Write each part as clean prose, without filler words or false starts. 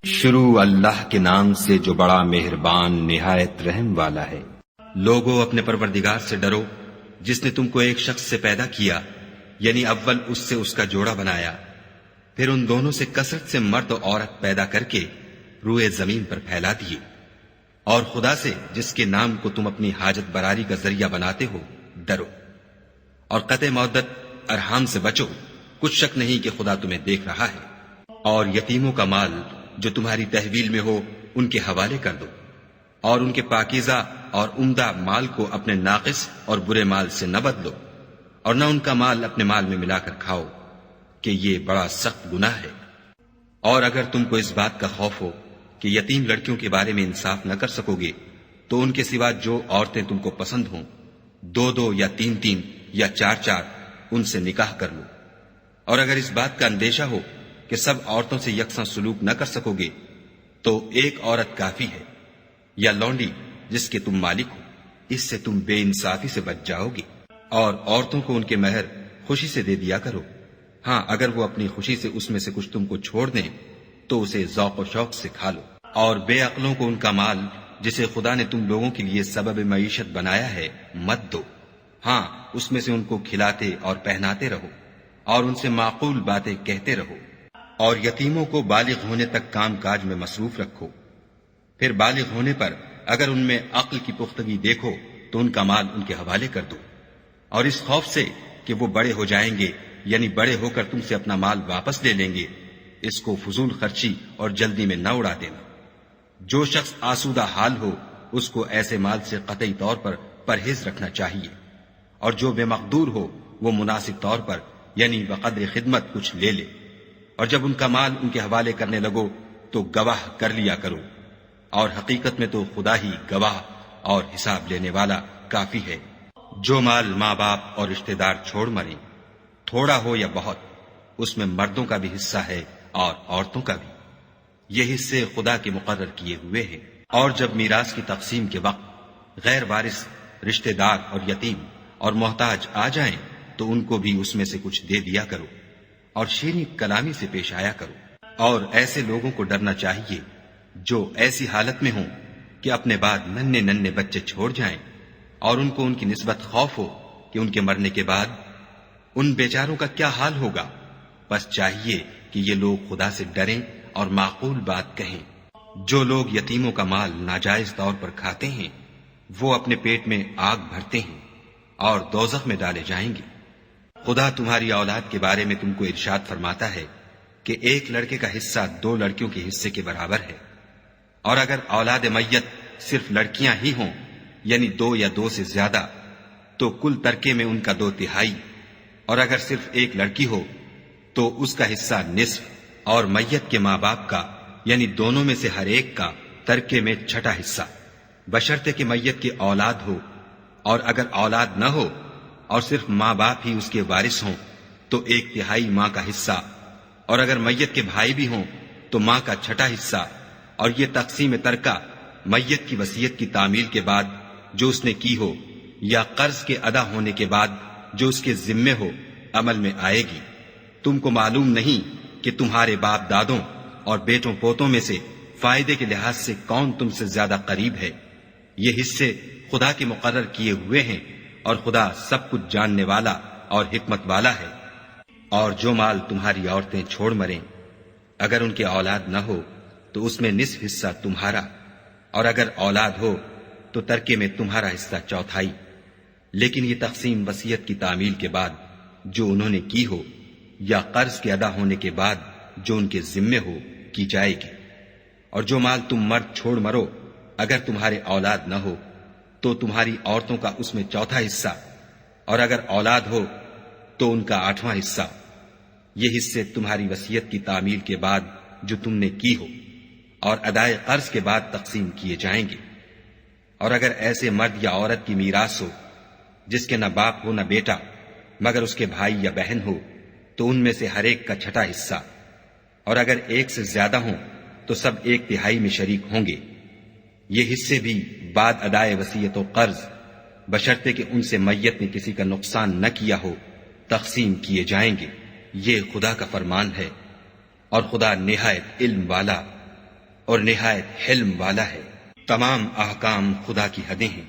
شروع اللہ کے نام سے جو بڑا مہربان نہایت رحم والا ہے۔ لوگو اپنے پروردگار سے ڈرو جس نے تم کو ایک شخص سے پیدا کیا، یعنی اول اس سے اس کا جوڑا بنایا، پھر ان دونوں سے کثرت سے مرد و عورت پیدا کر کے روئے زمین پر پھیلا دیے، اور خدا سے جس کے نام کو تم اپنی حاجت براری کا ذریعہ بناتے ہو ڈرو، اور قطع مودت ارحام سے بچو، کچھ شک نہیں کہ خدا تمہیں دیکھ رہا ہے۔ اور یتیموں کا مال جو تمہاری تحویل میں ہو ان کے حوالے کر دو، اور ان کے پاکیزہ اور عمدہ مال کو اپنے ناقص اور برے مال سے نہ بدلو، اور نہ ان کا مال اپنے مال میں ملا کر کھاؤ کہ یہ بڑا سخت گناہ ہے۔ اور اگر تم کو اس بات کا خوف ہو کہ یتیم لڑکیوں کے بارے میں انصاف نہ کر سکو گے تو ان کے سوا جو عورتیں تم کو پسند ہوں، 2 یا 3 یا 4 ان سے نکاح کر لو۔ اور اگر اس بات کا اندیشہ ہو کہ سب عورتوں سے یکساں سلوک نہ کر سکو گے تو ایک عورت کافی ہے، یا لونڈی جس کے تم مالک ہو، اس سے تم بے انصافی سے بچ جاؤ گے۔ اور عورتوں کو ان کے مہر خوشی سے دے دیا کرو، ہاں اگر وہ اپنی خوشی سے اس میں سے کچھ تم کو چھوڑ دیں تو اسے ذوق و شوق سے کھا لو۔ اور بے عقلوں کو ان کا مال جسے خدا نے تم لوگوں کے لیے سبب معیشت بنایا ہے مت دو، ہاں اس میں سے ان کو کھلاتے اور پہناتے رہو، اور ان سے معقول باتیں کہتے رہو۔ اور یتیموں کو بالغ ہونے تک کام کاج میں مصروف رکھو، پھر بالغ ہونے پر اگر ان میں عقل کی پختگی دیکھو تو ان کا مال ان کے حوالے کر دو، اور اس خوف سے کہ وہ بڑے ہو جائیں گے، یعنی بڑے ہو کر تم سے اپنا مال واپس لے لیں گے، اس کو فضول خرچی اور جلدی میں نہ اڑا دینا۔ جو شخص آسودہ حال ہو اس کو ایسے مال سے قطعی طور پر پرہیز رکھنا چاہیے، اور جو بے مقدور ہو وہ مناسب طور پر یعنی بقدر خدمت کچھ لے لے، اور جب ان کا مال ان کے حوالے کرنے لگو تو گواہ کر لیا کرو، اور حقیقت میں تو خدا ہی گواہ اور حساب لینے والا کافی ہے۔ جو مال ماں باپ اور رشتہ دار چھوڑ مریں، تھوڑا ہو یا بہت، اس میں مردوں کا بھی حصہ ہے اور عورتوں کا بھی، یہ حصے خدا کے مقرر کیے ہوئے ہیں۔ اور جب میراث کی تقسیم کے وقت غیر وارث رشتہ دار اور یتیم اور محتاج آ جائیں تو ان کو بھی اس میں سے کچھ دے دیا کرو، اور شیریں کلامی سے پیش آیا کرو۔ اور ایسے لوگوں کو ڈرنا چاہیے جو ایسی حالت میں ہوں کہ اپنے بعد ننھے بچے چھوڑ جائیں، اور ان کو ان کی نسبت خوف ہو کہ ان کے مرنے کے بعد ان بیچاروں کا کیا حال ہوگا۔ بس چاہیے کہ یہ لوگ خدا سے ڈریں اور معقول بات کہیں۔ جو لوگ یتیموں کا مال ناجائز طور پر کھاتے ہیں وہ اپنے پیٹ میں آگ بھرتے ہیں اور دوزخ میں ڈالے جائیں گے۔ خدا تمہاری اولاد کے بارے میں تم کو ارشاد فرماتا ہے کہ ایک لڑکے کا حصہ 2 لڑکیوں کے حصے کے برابر ہے، اور اگر اولاد میت صرف لڑکیاں ہی ہوں یعنی 2 یا 2 سے زیادہ تو کل ترکے میں ان کا 2/3، اور اگر صرف ایک لڑکی ہو تو اس کا حصہ نصف، اور میت کے ماں باپ کا یعنی دونوں میں سے ہر ایک کا ترکے میں 6واں حصہ، بشرطے کہ میت کی اولاد ہو۔ اور اگر اولاد نہ ہو اور صرف ماں باپ ہی اس کے وارث ہوں تو 1/3 ماں کا حصہ، اور اگر میت کے بھائی بھی ہوں تو ماں کا 6واں حصہ۔ اور یہ تقسیم ترکہ میت کی وصیت کی تعمیل کے بعد جو اس نے کی ہو یا قرض کے ادا ہونے کے بعد جو اس کے ذمے ہو عمل میں آئے گی۔ تم کو معلوم نہیں کہ تمہارے باپ دادوں اور بیٹوں پوتوں میں سے فائدے کے لحاظ سے کون تم سے زیادہ قریب ہے۔ یہ حصے خدا کے مقرر کیے ہوئے ہیں، اور خدا سب کچھ جاننے والا اور حکمت والا ہے۔ اور جو مال تمہاری عورتیں چھوڑ مریں، اگر ان کے اولاد نہ ہو تو اس میں نصف حصہ تمہارا، اور اگر اولاد ہو تو ترکے میں تمہارا حصہ 1/4۔ لیکن یہ تقسیم وصیت کی تعمیل کے بعد جو انہوں نے کی ہو یا قرض کے ادا ہونے کے بعد جو ان کے ذمے ہو کی جائے گی۔ اور جو مال تم مرد چھوڑ مرو اگر تمہارے اولاد نہ ہو تو تمہاری عورتوں کا اس میں 1/4 حصہ، اور اگر اولاد ہو تو ان کا 8واں حصہ۔ یہ حصے تمہاری وصیت کی تعمیل کے بعد جو تم نے کی ہو اور ادائے قرض کے بعد تقسیم کیے جائیں گے۔ اور اگر ایسے مرد یا عورت کی میراث ہو جس کے نہ باپ ہو نہ بیٹا مگر اس کے بھائی یا بہن ہو تو ان میں سے ہر ایک کا 6واں حصہ، اور اگر ایک سے زیادہ ہوں تو سب 1/3 میں شریک ہوں گے۔ یہ حصے بھی بعد ادائے وصیت و قرض بشرطے کہ ان سے میت نے کسی کا نقصان نہ کیا ہو تقسیم کیے جائیں گے۔ یہ خدا کا فرمان ہے، اور خدا نہایت علم والا اور نہایت حلم والا ہے۔ تمام احکام خدا کی حدیں ہیں،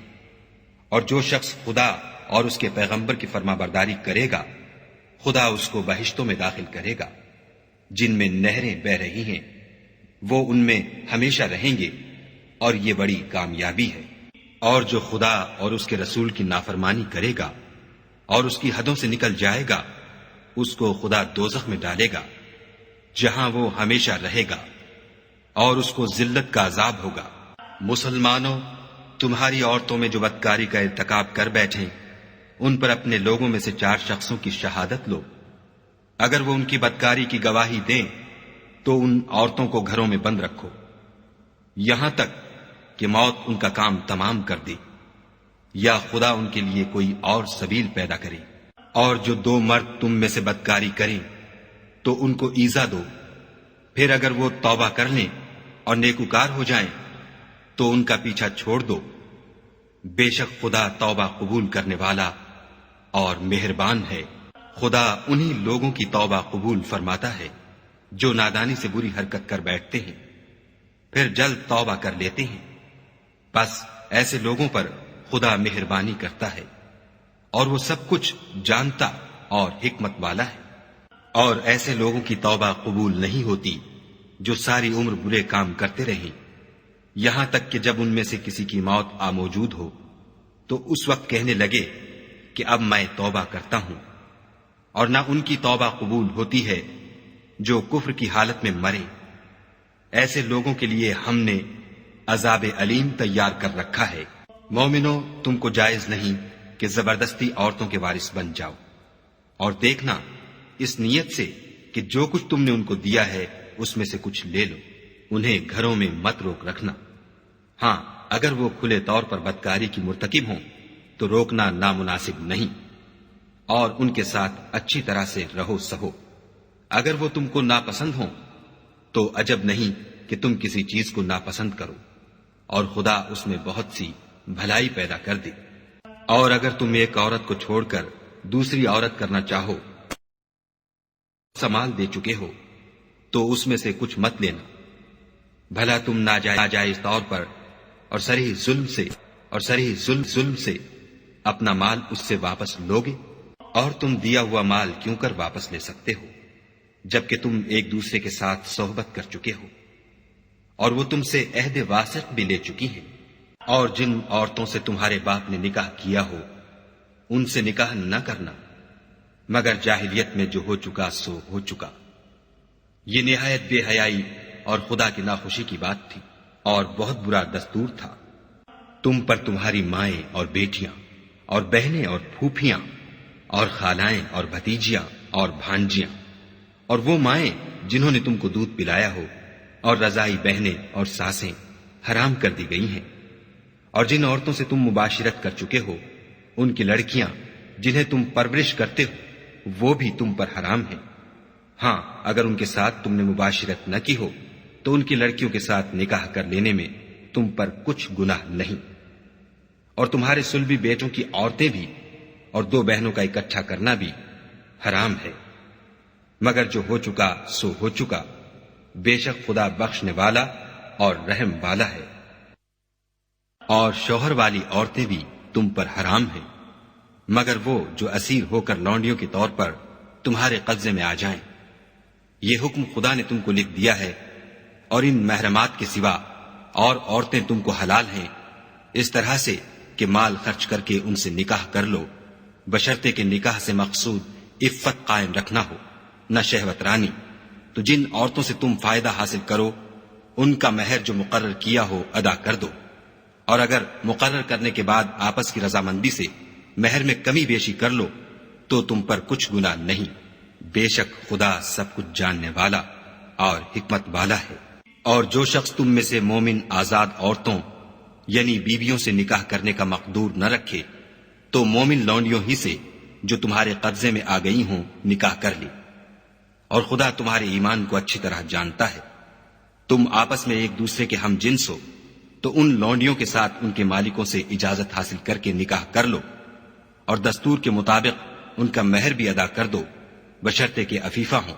اور جو شخص خدا اور اس کے پیغمبر کی فرما برداری کرے گا خدا اس کو بہشتوں میں داخل کرے گا جن میں نہریں بہ رہی ہیں، وہ ان میں ہمیشہ رہیں گے، اور یہ بڑی کامیابی ہے۔ اور جو خدا اور اس کے رسول کی نافرمانی کرے گا اور اس کی حدوں سے نکل جائے گا اس کو خدا دوزخ میں ڈالے گا جہاں وہ ہمیشہ رہے گا، اور اس کو ذلت کا عذاب ہوگا۔ مسلمانوں، تمہاری عورتوں میں جو بدکاری کا ارتکاب کر بیٹھیں ان پر اپنے لوگوں میں سے 4 شخصوں کی شہادت لو۔ اگر وہ ان کی بدکاری کی گواہی دیں تو ان عورتوں کو گھروں میں بند رکھو یہاں تک کہ موت ان کا کام تمام کر دے یا خدا ان کے لیے کوئی اور سبیل پیدا کرے۔ اور جو 2 مرد تم میں سے بدکاری کریں تو ان کو ایذا دو، پھر اگر وہ توبہ کر لیں اور نیکوکار ہو جائیں تو ان کا پیچھا چھوڑ دو۔ بے شک خدا توبہ قبول کرنے والا اور مہربان ہے۔ خدا انہی لوگوں کی توبہ قبول فرماتا ہے جو نادانی سے بری حرکت کر بیٹھتے ہیں پھر جلد توبہ کر لیتے ہیں، بس ایسے لوگوں پر خدا مہربانی کرتا ہے اور وہ سب کچھ جانتا اور حکمت والا ہے۔ اور ایسے لوگوں کی توبہ قبول نہیں ہوتی جو ساری عمر برے کام کرتے رہیں یہاں تک کہ جب ان میں سے کسی کی موت آ موجود ہو تو اس وقت کہنے لگے کہ اب میں توبہ کرتا ہوں۔ اور نہ ان کی توبہ قبول ہوتی ہے جو کفر کی حالت میں مرے۔ ایسے لوگوں کے لیے ہم نے عذاب علیم تیار کر رکھا ہے۔ مومنو، تم کو جائز نہیں کہ زبردستی عورتوں کے وارث بن جاؤ، اور دیکھنا اس نیت سے کہ جو کچھ تم نے ان کو دیا ہے اس میں سے کچھ لے لو، انہیں گھروں میں مت روک رکھنا۔ ہاں، اگر وہ کھلے طور پر بدکاری کی مرتکب ہوں تو روکنا نامناسب نہیں، اور ان کے ساتھ اچھی طرح سے رہو سہو۔ اگر وہ تم کو ناپسند ہوں تو عجب نہیں کہ تم کسی چیز کو ناپسند کرو، اور خدا اس میں بہت سی بھلائی پیدا کر دے۔ اور اگر تم ایک عورت کو چھوڑ کر دوسری عورت کرنا چاہو، سمال دے چکے ہو تو اس میں سے کچھ مت لینا، بھلا تم ناجائز طور پر اور صریح ظلم سے اپنا مال اس سے واپس لوگے؟ اور تم دیا ہوا مال کیوں کر واپس لے سکتے ہو جبکہ تم ایک دوسرے کے ساتھ صحبت کر چکے ہو اور وہ تم سے عہد واسق بھی لے چکی ہیں۔ اور جن عورتوں سے تمہارے باپ نے نکاح کیا ہو ان سے نکاح نہ کرنا مگر جاہلیت میں جو ہو چکا سو ہو چکا۔ یہ نہایت بے حیائی اور خدا کی ناخوشی کی بات تھی اور بہت برا دستور تھا۔ تم پر تمہاری مائیں اور بیٹیاں اور بہنیں اور پھوپھیاں اور خالائیں اور بھتیجیاں اور بھانجیاں اور وہ مائیں جنہوں نے تم کو دودھ پلایا ہو اور رضائی بہنیں اور ساسیں حرام کر دی گئی ہیں۔ اور جن عورتوں سے تم مباشرت کر چکے ہو ان کی لڑکیاں جنہیں تم پرورش کرتے ہو وہ بھی تم پر حرام ہیں۔ ہاں، اگر ان کے ساتھ تم نے مباشرت نہ کی ہو تو ان کی لڑکیوں کے ساتھ نکاح کر لینے میں تم پر کچھ گناہ نہیں۔ اور تمہارے صلبی بیٹوں کی عورتیں بھی اور 2 بہنوں کا اکٹھا کرنا بھی حرام ہے، مگر جو ہو چکا سو ہو چکا، بے شک خدا بخشنے والا اور رحم والا ہے۔ اور شوہر والی عورتیں بھی تم پر حرام ہیں مگر وہ جو اسیر ہو کر لونڈیوں کے طور پر تمہارے قبضے میں آ جائیں۔ یہ حکم خدا نے تم کو لکھ دیا ہے، اور ان محرمات کے سوا اور عورتیں تم کو حلال ہیں، اس طرح سے کہ مال خرچ کر کے ان سے نکاح کر لو، بشرطے کہ نکاح سے مقصود عفت قائم رکھنا ہو، نہ شہوت رانی۔ تو جن عورتوں سے تم فائدہ حاصل کرو ان کا مہر جو مقرر کیا ہو ادا کر دو، اور اگر مقرر کرنے کے بعد آپس کی رضامندی سے مہر میں کمی بیشی کر لو تو تم پر کچھ گناہ نہیں، بے شک خدا سب کچھ جاننے والا اور حکمت والا ہے۔ اور جو شخص تم میں سے مومن آزاد عورتوں یعنی بیویوں سے نکاح کرنے کا مقدور نہ رکھے تو مومن لونڈیوں ہی سے جو تمہارے قبضے میں آ گئی ہوں نکاح کر لی، اور خدا تمہارے ایمان کو اچھی طرح جانتا ہے۔ تم آپس میں ایک دوسرے کے ہم جنس ہو تو ان لونڈیوں کے ساتھ ان کے مالکوں سے اجازت حاصل کر کے نکاح کر لو، اور دستور کے مطابق ان کا مہر بھی ادا کر دو، بشرطے کہ عفیفہ ہوں،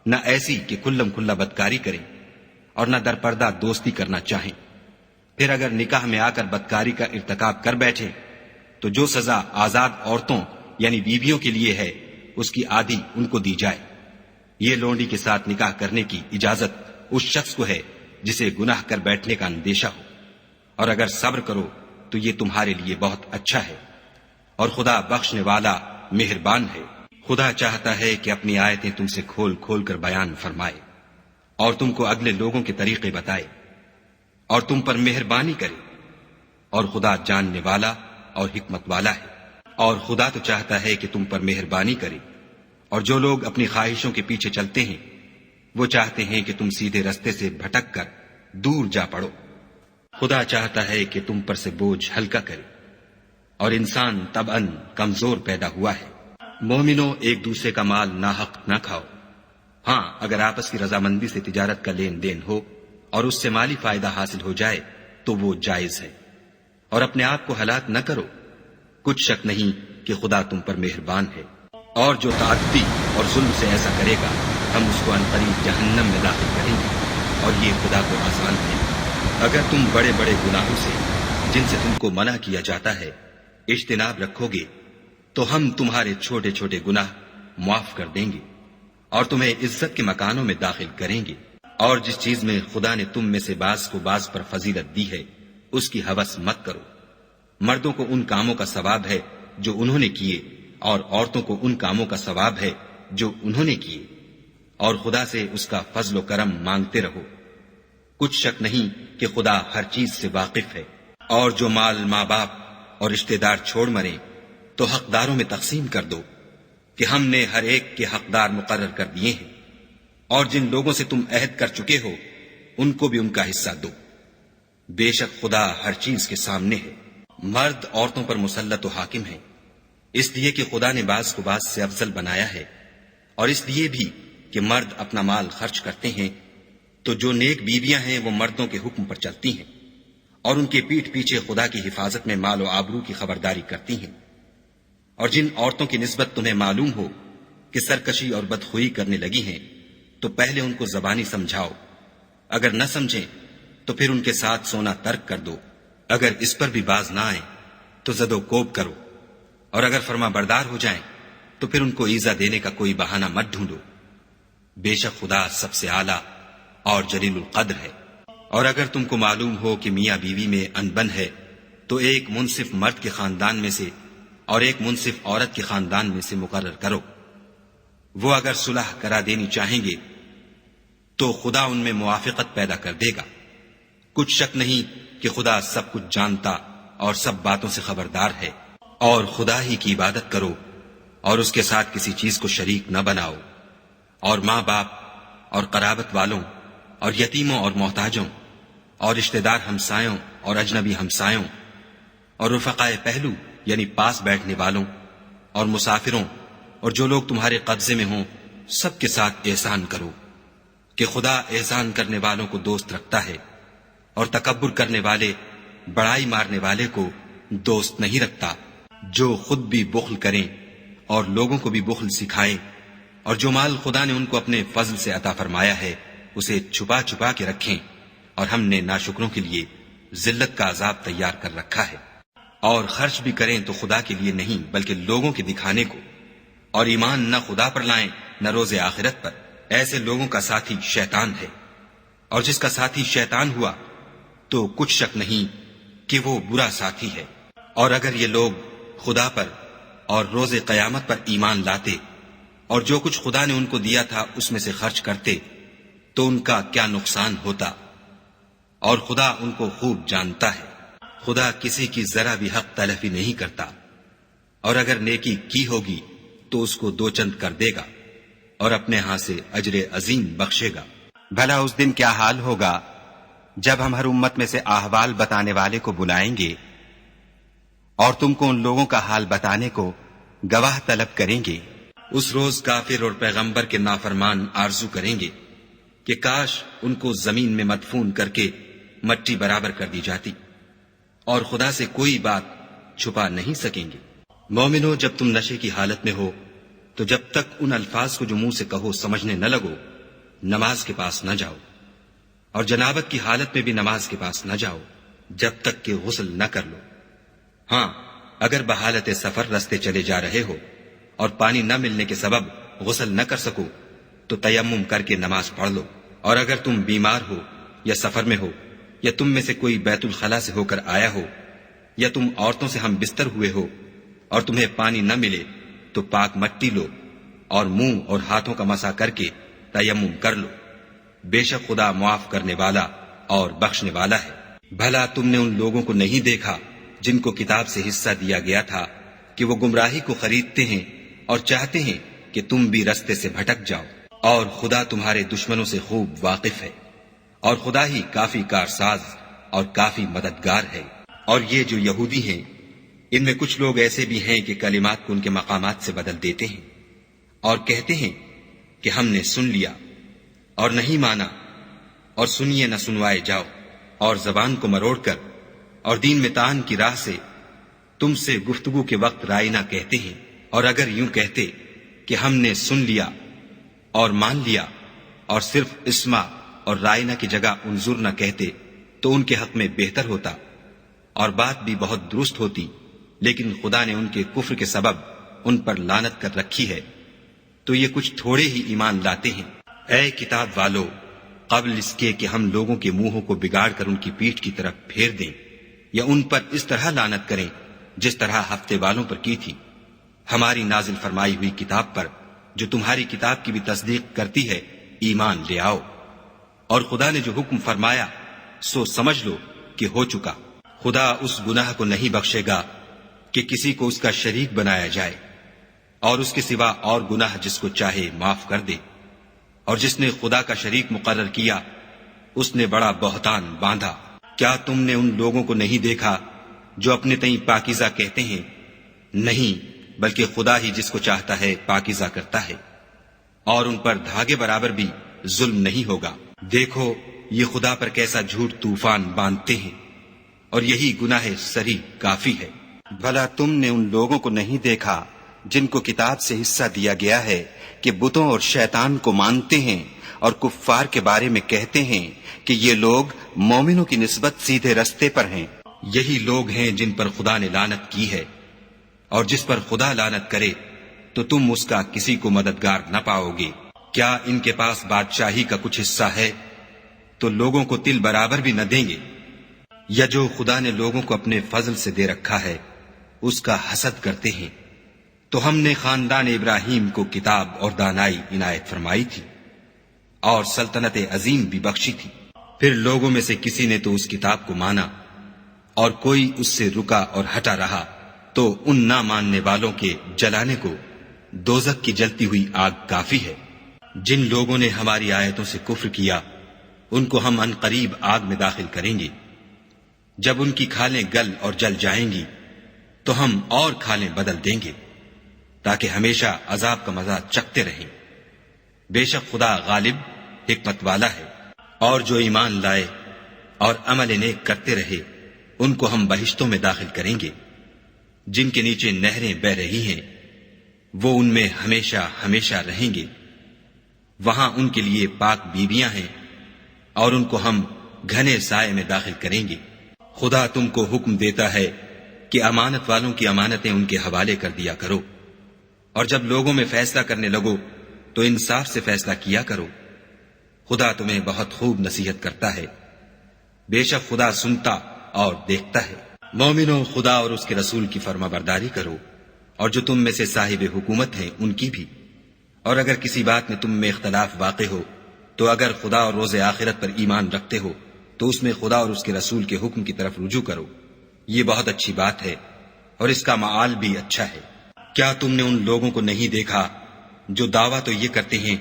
نہ ایسی کہ کھلم کھلا بدکاری کریں، اور نہ درپردہ دوستی کرنا چاہیں۔ پھر اگر نکاح میں آ کر بدکاری کا ارتکاب کر بیٹھے تو جو سزا آزاد عورتوں یعنی بیویوں کے لیے ہے اس کی آدھی ان کو دی جائے۔ یہ لونڈی کے ساتھ نکاح کرنے کی اجازت اس شخص کو ہے جسے گناہ کر بیٹھنے کا اندیشہ ہو، اور اگر صبر کرو تو یہ تمہارے لیے بہت اچھا ہے، اور خدا بخشنے والا مہربان ہے۔ خدا چاہتا ہے کہ اپنی آیتیں تم سے کھول کھول کر بیان فرمائے اور تم کو اگلے لوگوں کے طریقے بتائے اور تم پر مہربانی کرے، اور خدا جاننے والا اور حکمت والا ہے۔ اور خدا تو چاہتا ہے کہ تم پر مہربانی کرے، اور جو لوگ اپنی خواہشوں کے پیچھے چلتے ہیں وہ چاہتے ہیں کہ تم سیدھے رستے سے بھٹک کر دور جا پڑو۔ خدا چاہتا ہے کہ تم پر سے بوجھ ہلکا کرے، اور انسان طبعاً کمزور پیدا ہوا ہے۔ مومنوں، ایک دوسرے کا مال ناحق نہ کھاؤ۔ ہاں، اگر آپس کی رضامندی سے تجارت کا لین دین ہو اور اس سے مالی فائدہ حاصل ہو جائے تو وہ جائز ہے، اور اپنے آپ کو ہلاک نہ کرو۔ کچھ شک نہیں کہ خدا تم پر مہربان ہے۔ اور جو تعدی اور ظلم سے ایسا کرے گا ہم اس کو عنقریب جہنم میں داخل کریں گے، اور یہ خدا کو آسان ہے۔ اگر تم بڑے بڑے گناہوں سے جن سے تم کو منع کیا جاتا ہے اجتناب رکھو گے تو ہم تمہارے چھوٹے چھوٹے گناہ معاف کر دیں گے اور تمہیں عزت کے مکانوں میں داخل کریں گے۔ اور جس چیز میں خدا نے تم میں سے بعض کو بعض پر فضیلت دی ہے اس کی ہوس مت کرو۔ مردوں کو ان کاموں کا ثواب ہے جو انہوں نے کیے، اور عورتوں کو ان کاموں کا ثواب ہے جو انہوں نے کیے، اور خدا سے اس کا فضل و کرم مانگتے رہو۔ کچھ شک نہیں کہ خدا ہر چیز سے واقف ہے۔ اور جو مال ماں باپ اور رشتہ دار چھوڑ مریں تو حقداروں میں تقسیم کر دو کہ ہم نے ہر ایک کے حقدار مقرر کر دیے ہیں، اور جن لوگوں سے تم عہد کر چکے ہو ان کو بھی ان کا حصہ دو۔ بے شک خدا ہر چیز کے سامنے ہے۔ مرد عورتوں پر مسلط و حاکم ہیں، اس لیے کہ خدا نے بعض کو بعض سے افضل بنایا ہے، اور اس لیے بھی کہ مرد اپنا مال خرچ کرتے ہیں تو جو نیک بیویاں ہیں وہ مردوں کے حکم پر چلتی ہیں اور ان کے پیٹھ پیچھے خدا کی حفاظت میں مال و آبرو کی خبرداری کرتی ہیں۔ اور جن عورتوں کی نسبت تمہیں معلوم ہو کہ سرکشی اور بدخوئی کرنے لگی ہیں تو پہلے ان کو زبانی سمجھاؤ، اگر نہ سمجھیں تو پھر ان کے ساتھ سونا ترک کر دو۔ اگر اس پر بھی باز نہ آئیں تو زد و کوب کرو، اور اگر فرما بردار ہو جائیں تو پھر ان کو ایذا دینے کا کوئی بہانہ مت ڈھونڈو۔ بے شک خدا سب سے اعلیٰ اور جلیل القدر ہے۔ اور اگر تم کو معلوم ہو کہ میاں بیوی میں انبن ہے تو ایک منصف مرد کے خاندان میں سے اور ایک منصف عورت کے خاندان میں سے مقرر کرو۔ وہ اگر صلح کرا دینی چاہیں گے تو خدا ان میں موافقت پیدا کر دے گا۔ کچھ شک نہیں کہ خدا سب کچھ جانتا اور سب باتوں سے خبردار ہے۔ اور خدا ہی کی عبادت کرو اور اس کے ساتھ کسی چیز کو شریک نہ بناؤ، اور ماں باپ اور قرابت والوں اور یتیموں اور محتاجوں اور رشتہ دار ہمسایوں اور اجنبی ہمسایوں اور رفقائے پہلو یعنی پاس بیٹھنے والوں اور مسافروں اور جو لوگ تمہارے قبضے میں ہوں سب کے ساتھ احسان کرو، کہ خدا احسان کرنے والوں کو دوست رکھتا ہے اور تکبر کرنے والے بڑائی مارنے والے کو دوست نہیں رکھتا۔ جو خود بھی بخل کریں اور لوگوں کو بھی بخل سکھائیں، اور جو مال خدا نے ان کو اپنے فضل سے عطا فرمایا ہے اسے چھپا چھپا کے رکھیں، اور ہم نے ناشکروں کے لیے ذلت کا عذاب تیار کر رکھا ہے۔ اور خرچ بھی کریں تو خدا کے لیے نہیں بلکہ لوگوں کے دکھانے کو، اور ایمان نہ خدا پر لائیں نہ روز آخرت پر۔ ایسے لوگوں کا ساتھی شیطان ہے، اور جس کا ساتھی شیطان ہوا تو کچھ شک نہیں کہ وہ برا ساتھی ہے۔ اور اگر یہ لوگ خدا پر اور روز قیامت پر ایمان لاتے اور جو کچھ خدا نے ان کو دیا تھا اس میں سے خرچ کرتے تو ان کا کیا نقصان ہوتا، اور خدا ان کو خوب جانتا ہے۔ خدا کسی کی ذرا بھی حق تلفی نہیں کرتا، اور اگر نیکی کی ہوگی تو اس کو دو چند کر دے گا اور اپنے ہاں سے اجر عظیم بخشے گا۔ بھلا اس دن کیا حال ہوگا جب ہم ہر امت میں سے احوال بتانے والے کو بلائیں گے اور تم کو ان لوگوں کا حال بتانے کو گواہ طلب کریں گے۔ اس روز کافر اور پیغمبر کے نافرمان آرزو کریں گے کہ کاش ان کو زمین میں مدفون کر کے مٹی برابر کر دی جاتی، اور خدا سے کوئی بات چھپا نہیں سکیں گے۔ مومنو، جب تم نشے کی حالت میں ہو تو جب تک ان الفاظ کو جو منہ سے کہو سمجھنے نہ لگو نماز کے پاس نہ جاؤ، اور جنابت کی حالت میں بھی نماز کے پاس نہ جاؤ جب تک کہ غسل نہ کر لو۔ ہاں، اگر بحالت سفر رستے چلے جا رہے ہو اور پانی نہ ملنے کے سبب غسل نہ کر سکو تو تیمم کر کے نماز پڑھ لو، اور اگر تم بیمار ہو یا سفر میں ہو یا تم میں سے کوئی بیت الخلا سے ہو کر آیا ہو یا تم عورتوں سے ہم بستر ہوئے ہو اور تمہیں پانی نہ ملے تو پاک مٹی لو اور منہ اور ہاتھوں کا مسح کر کے تیمم کر لو، بے شک خدا معاف کرنے والا اور بخشنے والا ہے۔ بھلا تم نے ان لوگوں کو نہیں دیکھا جن کو کتاب سے حصہ دیا گیا تھا کہ وہ گمراہی کو خریدتے ہیں اور چاہتے ہیں کہ تم بھی رستے سے بھٹک جاؤ، اور خدا تمہارے دشمنوں سے خوب واقف ہے، اور خدا ہی کافی کارساز اور کافی مددگار ہے۔ اور یہ جو یہودی ہیں، ان میں کچھ لوگ ایسے بھی ہیں کہ کلمات کو ان کے مقامات سے بدل دیتے ہیں اور کہتے ہیں کہ ہم نے سن لیا اور نہیں مانا، اور سنیے نہ سنوائے جاؤ، اور زبان کو مروڑ کر اور دین میں طعن کی راہ سے تم سے گفتگو کے وقت رائے نہ کہتے ہیں۔ اور اگر یوں کہتے کہ ہم نے سن لیا اور مان لیا اور صرف اسما اور رائنا کی جگہ انظر نہ کہتے تو ان کے حق میں بہتر ہوتا اور بات بھی بہت درست ہوتی، لیکن خدا نے ان کے کفر کے سبب ان پر لعنت کر رکھی ہے، تو یہ کچھ تھوڑے ہی ایمان لاتے ہیں۔ اے کتاب والو، قبل اس کے کہ ہم لوگوں کے منہوں کو بگاڑ کر ان کی پیٹھ کی طرف پھیر دیں یا ان پر اس طرح لعنت کریں جس طرح ہفتے والوں پر کی تھی، ہماری نازل فرمائی ہوئی کتاب پر جو تمہاری کتاب کی بھی تصدیق کرتی ہے ایمان لے آؤ، اور خدا نے جو حکم فرمایا سو سمجھ لو کہ ہو چکا۔ خدا اس گناہ کو نہیں بخشے گا کہ کسی کو اس کا شریک بنایا جائے، اور اس کے سوا اور گناہ جس کو چاہے معاف کر دے، اور جس نے خدا کا شریک مقرر کیا اس نے بڑا بہتان باندھا۔ کیا تم نے ان لوگوں کو نہیں دیکھا جو اپنے تئیں پاکیزہ کہتے ہیں؟ نہیں، بلکہ خدا ہی جس کو چاہتا ہے پاکیزہ کرتا ہے، اور ان پر دھاگے برابر بھی ظلم نہیں ہوگا۔ دیکھو یہ خدا پر کیسا جھوٹ طوفان باندھتے ہیں، اور یہی گناہ سری کافی ہے۔ بھلا تم نے ان لوگوں کو نہیں دیکھا جن کو کتاب سے حصہ دیا گیا ہے کہ بتوں اور شیطان کو مانتے ہیں اور کفار کے بارے میں کہتے ہیں کہ یہ لوگ مومنوں کی نسبت سیدھے رستے پر ہیں؟ یہی لوگ ہیں جن پر خدا نے لعنت کی ہے، اور جس پر خدا لعنت کرے تو تم اس کا کسی کو مددگار نہ پاؤ گے۔ کیا ان کے پاس بادشاہی کا کچھ حصہ ہے تو لوگوں کو تل برابر بھی نہ دیں گے؟ یا جو خدا نے لوگوں کو اپنے فضل سے دے رکھا ہے اس کا حسد کرتے ہیں؟ تو ہم نے خاندان ابراہیم کو کتاب اور دانائی عنایت فرمائی تھی اور سلطنت عظیم بھی بخشی تھی۔ پھر لوگوں میں سے کسی نے تو اس کتاب کو مانا اور کوئی اس سے رکا اور ہٹا رہا، تو ان نہ ماننے والوں کے جلانے کو دوزخ کی جلتی ہوئی آگ کافی ہے۔ جن لوگوں نے ہماری آیتوں سے کفر کیا ان کو ہم ان قریب آگ میں داخل کریں گے، جب ان کی کھالیں گل اور جل جائیں گی تو ہم اور کھالیں بدل دیں گے تاکہ ہمیشہ عذاب کا مزہ چکھتے رہیں۔ بے شک خدا غالب حکمت والا ہے۔ اور جو ایمان لائے اور عمل نیک کرتے رہے ان کو ہم بہشتوں میں داخل کریں گے جن کے نیچے نہریں بہ رہی ہیں، وہ ان میں ہمیشہ ہمیشہ رہیں گے۔ وہاں ان کے لیے پاک بیویاں ہیں اور ان کو ہم گھنے سائے میں داخل کریں گے۔ خدا تم کو حکم دیتا ہے کہ امانت والوں کی امانتیں ان کے حوالے کر دیا کرو، اور جب لوگوں میں فیصلہ کرنے لگو تو انصاف سے فیصلہ کیا کرو۔ خدا تمہیں بہت خوب نصیحت کرتا ہے، بے شک خدا سنتا اور دیکھتا ہے۔ مومنوں، خدا اور اس کے رسول کی فرما برداری کرو، اور جو تم میں سے صاحب حکومت ہیں ان کی بھی، اور اگر کسی بات میں تم میں اختلاف واقع ہو تو اگر خدا اور روز آخرت پر ایمان رکھتے ہو تو اس میں خدا اور اس کے رسول کے حکم کی طرف رجوع کرو، یہ بہت اچھی بات ہے اور اس کا معال بھی اچھا ہے۔ کیا تم نے ان لوگوں کو نہیں دیکھا جو دعویٰ تو یہ کرتے ہیں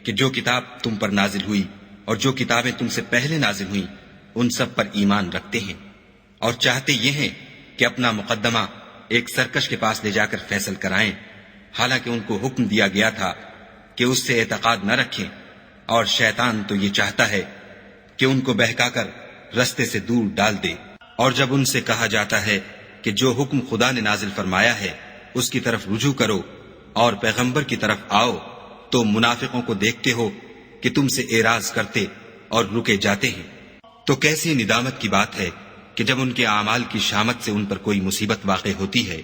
کہ جو کتاب تم پر نازل ہوئی اور جو کتابیں تم سے پہلے نازل ہوئیں ان سب پر ایمان رکھتے ہیں، اور چاہتے یہ ہیں کہ اپنا مقدمہ ایک سرکش کے پاس لے جا کر فیصل کرائیں، حالانکہ ان کو حکم دیا گیا تھا کہ اس سے اعتقاد نہ رکھیں، اور شیطان تو یہ چاہتا ہے کہ ان کو بہکا کر رستے سے دور ڈال دے۔ اور جب ان سے کہا جاتا ہے کہ جو حکم خدا نے نازل فرمایا ہے اس کی طرف رجوع کرو اور پیغمبر کی طرف آؤ، تو منافقوں کو دیکھتے ہو کہ تم سے اعراض کرتے اور رکے جاتے ہیں، تو کیسی ندامت کی بات ہے کہ جب ان کے اعمال کی شامت سے ان پر کوئی مصیبت واقع ہوتی ہے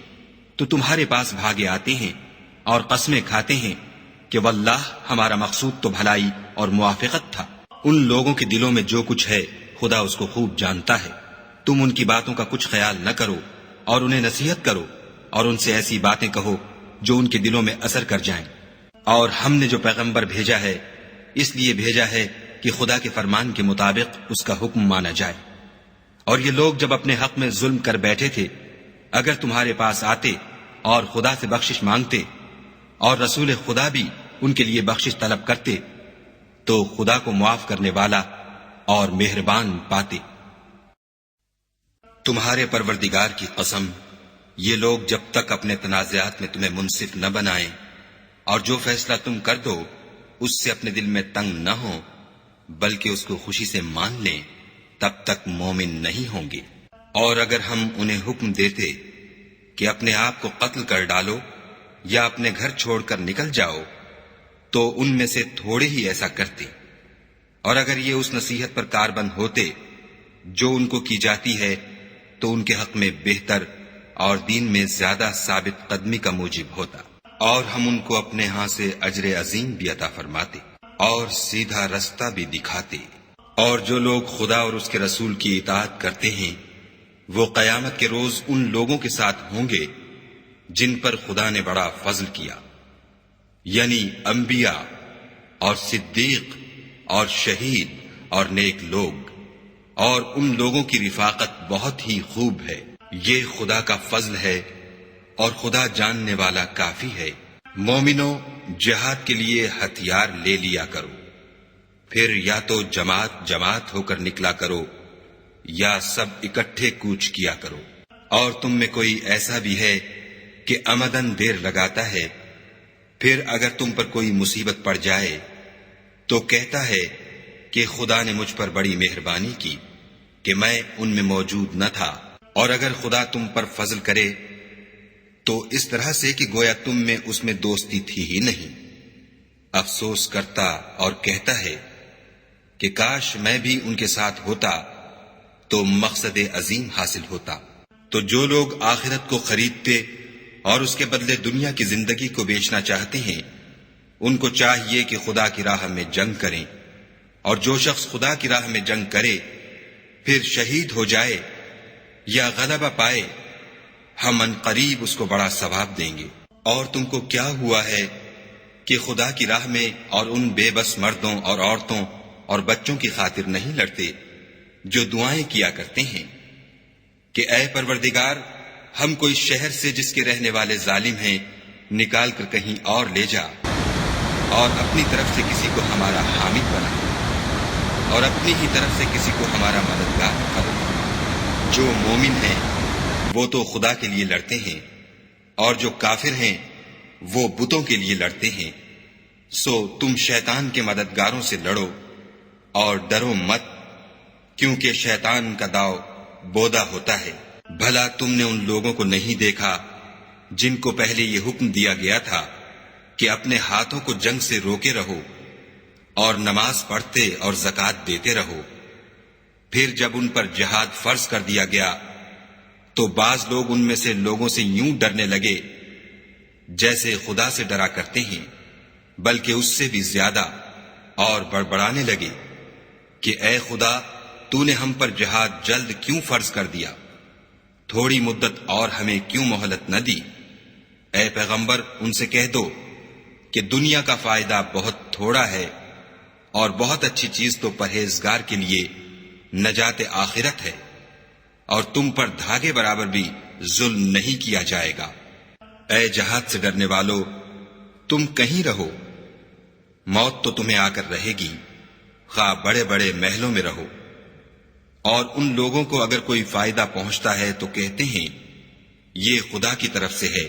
تو تمہارے پاس بھاگے آتے ہیں اور قسمیں کھاتے ہیں کہ واللہ ہمارا مقصود تو بھلائی اور موافقت تھا۔ ان لوگوں کے دلوں میں جو کچھ ہے خدا اس کو خوب جانتا ہے۔ تم ان کی باتوں کا کچھ خیال نہ کرو اور انہیں نصیحت کرو اور ان سے ایسی باتیں کہو جو ان کے دلوں میں اثر کر جائیں۔ اور ہم نے جو پیغمبر بھیجا ہے اس لیے بھیجا ہے کہ خدا کے فرمان کے مطابق اس کا حکم مانا جائے۔ اور یہ لوگ جب اپنے حق میں ظلم کر بیٹھے تھے، اگر تمہارے پاس آتے اور خدا سے بخشش مانگتے اور رسول خدا بھی ان کے لیے بخشش طلب کرتے تو خدا کو معاف کرنے والا اور مہربان پاتے۔ تمہارے پروردگار کی قسم، یہ لوگ جب تک اپنے تنازعات میں تمہیں منصف نہ بنائیں اور جو فیصلہ تم کر دو اس سے اپنے دل میں تنگ نہ ہوں بلکہ اس کو خوشی سے مان لیں، تب تک مومن نہیں ہوں گے۔ اور اگر ہم انہیں حکم دیتے کہ اپنے آپ کو قتل کر ڈالو یا اپنے گھر چھوڑ کر نکل جاؤ تو ان میں سے تھوڑے ہی ایسا کرتے، اور اگر یہ اس نصیحت پر کاربند ہوتے جو ان کو کی جاتی ہے تو ان کے حق میں بہتر اور دین میں زیادہ ثابت قدمی کا موجب ہوتا، اور ہم ان کو اپنے ہاں سے اجر عظیم بھی عطا فرماتے اور سیدھا رستہ بھی دکھاتے۔ اور جو لوگ خدا اور اس کے رسول کی اطاعت کرتے ہیں وہ قیامت کے روز ان لوگوں کے ساتھ ہوں گے جن پر خدا نے بڑا فضل کیا، یعنی انبیاء اور صدیق اور شہید اور نیک لوگ، اور ان لوگوں کی رفاقت بہت ہی خوب ہے۔ یہ خدا کا فضل ہے اور خدا جاننے والا کافی ہے۔ مومنوں، جہاد کے لیے ہتھیار لے لیا کرو، پھر یا تو جماعت جماعت ہو کر نکلا کرو یا سب اکٹھے کوچ کیا کرو۔ اور تم میں کوئی ایسا بھی ہے کہ عمدن دیر لگاتا ہے، پھر اگر تم پر کوئی مصیبت پڑ جائے تو کہتا ہے کہ خدا نے مجھ پر بڑی مہربانی کی کہ میں ان میں موجود نہ تھا۔ اور اگر خدا تم پر فضل کرے تو اس طرح سے کہ گویا تم میں اس میں دوستی تھی ہی نہیں، افسوس کرتا اور کہتا ہے کہ کاش میں بھی ان کے ساتھ ہوتا تو مقصد عظیم حاصل ہوتا۔ تو جو لوگ آخرت کو خریدتے اور اس کے بدلے دنیا کی زندگی کو بیچنا چاہتے ہیں ان کو چاہیے کہ خدا کی راہ میں جنگ کریں، اور جو شخص خدا کی راہ میں جنگ کرے پھر شہید ہو جائے یا غلبہ پائے ہم ان قریب اس کو بڑا ثواب دیں گے۔ اور تم کو کیا ہوا ہے کہ خدا کی راہ میں اور ان بے بس مردوں اور عورتوں اور بچوں کی خاطر نہیں لڑتے جو دعائیں کیا کرتے ہیں کہ اے پروردگار، ہم کو اس شہر سے جس کے رہنے والے ظالم ہیں نکال کر کہیں اور لے جا، اور اپنی طرف سے کسی کو ہمارا حامد بنا، اور اپنی ہی طرف سے کسی کو ہمارا مددگار کرو۔ جو مومن ہیں وہ تو خدا کے لیے لڑتے ہیں، اور جو کافر ہیں وہ بتوں کے لیے لڑتے ہیں۔ سو تم شیطان کے مددگاروں سے لڑو اور ڈرو مت، کیونکہ شیطان کا داؤ بودا ہوتا ہے۔ بھلا تم نے ان لوگوں کو نہیں دیکھا جن کو پہلے یہ حکم دیا گیا تھا کہ اپنے ہاتھوں کو جنگ سے روکے رہو اور نماز پڑھتے اور زکوٰۃ دیتے رہو، پھر جب ان پر جہاد فرض کر دیا گیا تو بعض لوگ ان میں سے لوگوں سے یوں ڈرنے لگے جیسے خدا سے ڈرا کرتے ہیں، بلکہ اس سے بھی زیادہ، اور بڑبڑانے لگے کہ اے خدا، تو نے ہم پر جہاد جلد کیوں فرض کر دیا؟ تھوڑی مدت اور ہمیں کیوں مہلت نہ دی؟ اے پیغمبر، ان سے کہہ دو کہ دنیا کا فائدہ بہت تھوڑا ہے اور بہت اچھی چیز تو پرہیزگار کے لیے نجات آخرت ہے، اور تم پر دھاگے برابر بھی ظلم نہیں کیا جائے گا۔ اے جہاد سے ڈرنے والو، تم کہیں رہو، موت تو تمہیں آ کر رہے گی، خواہ بڑے بڑے محلوں میں رہو۔ اور ان لوگوں کو اگر کوئی فائدہ پہنچتا ہے تو کہتے ہیں یہ خدا کی طرف سے ہے،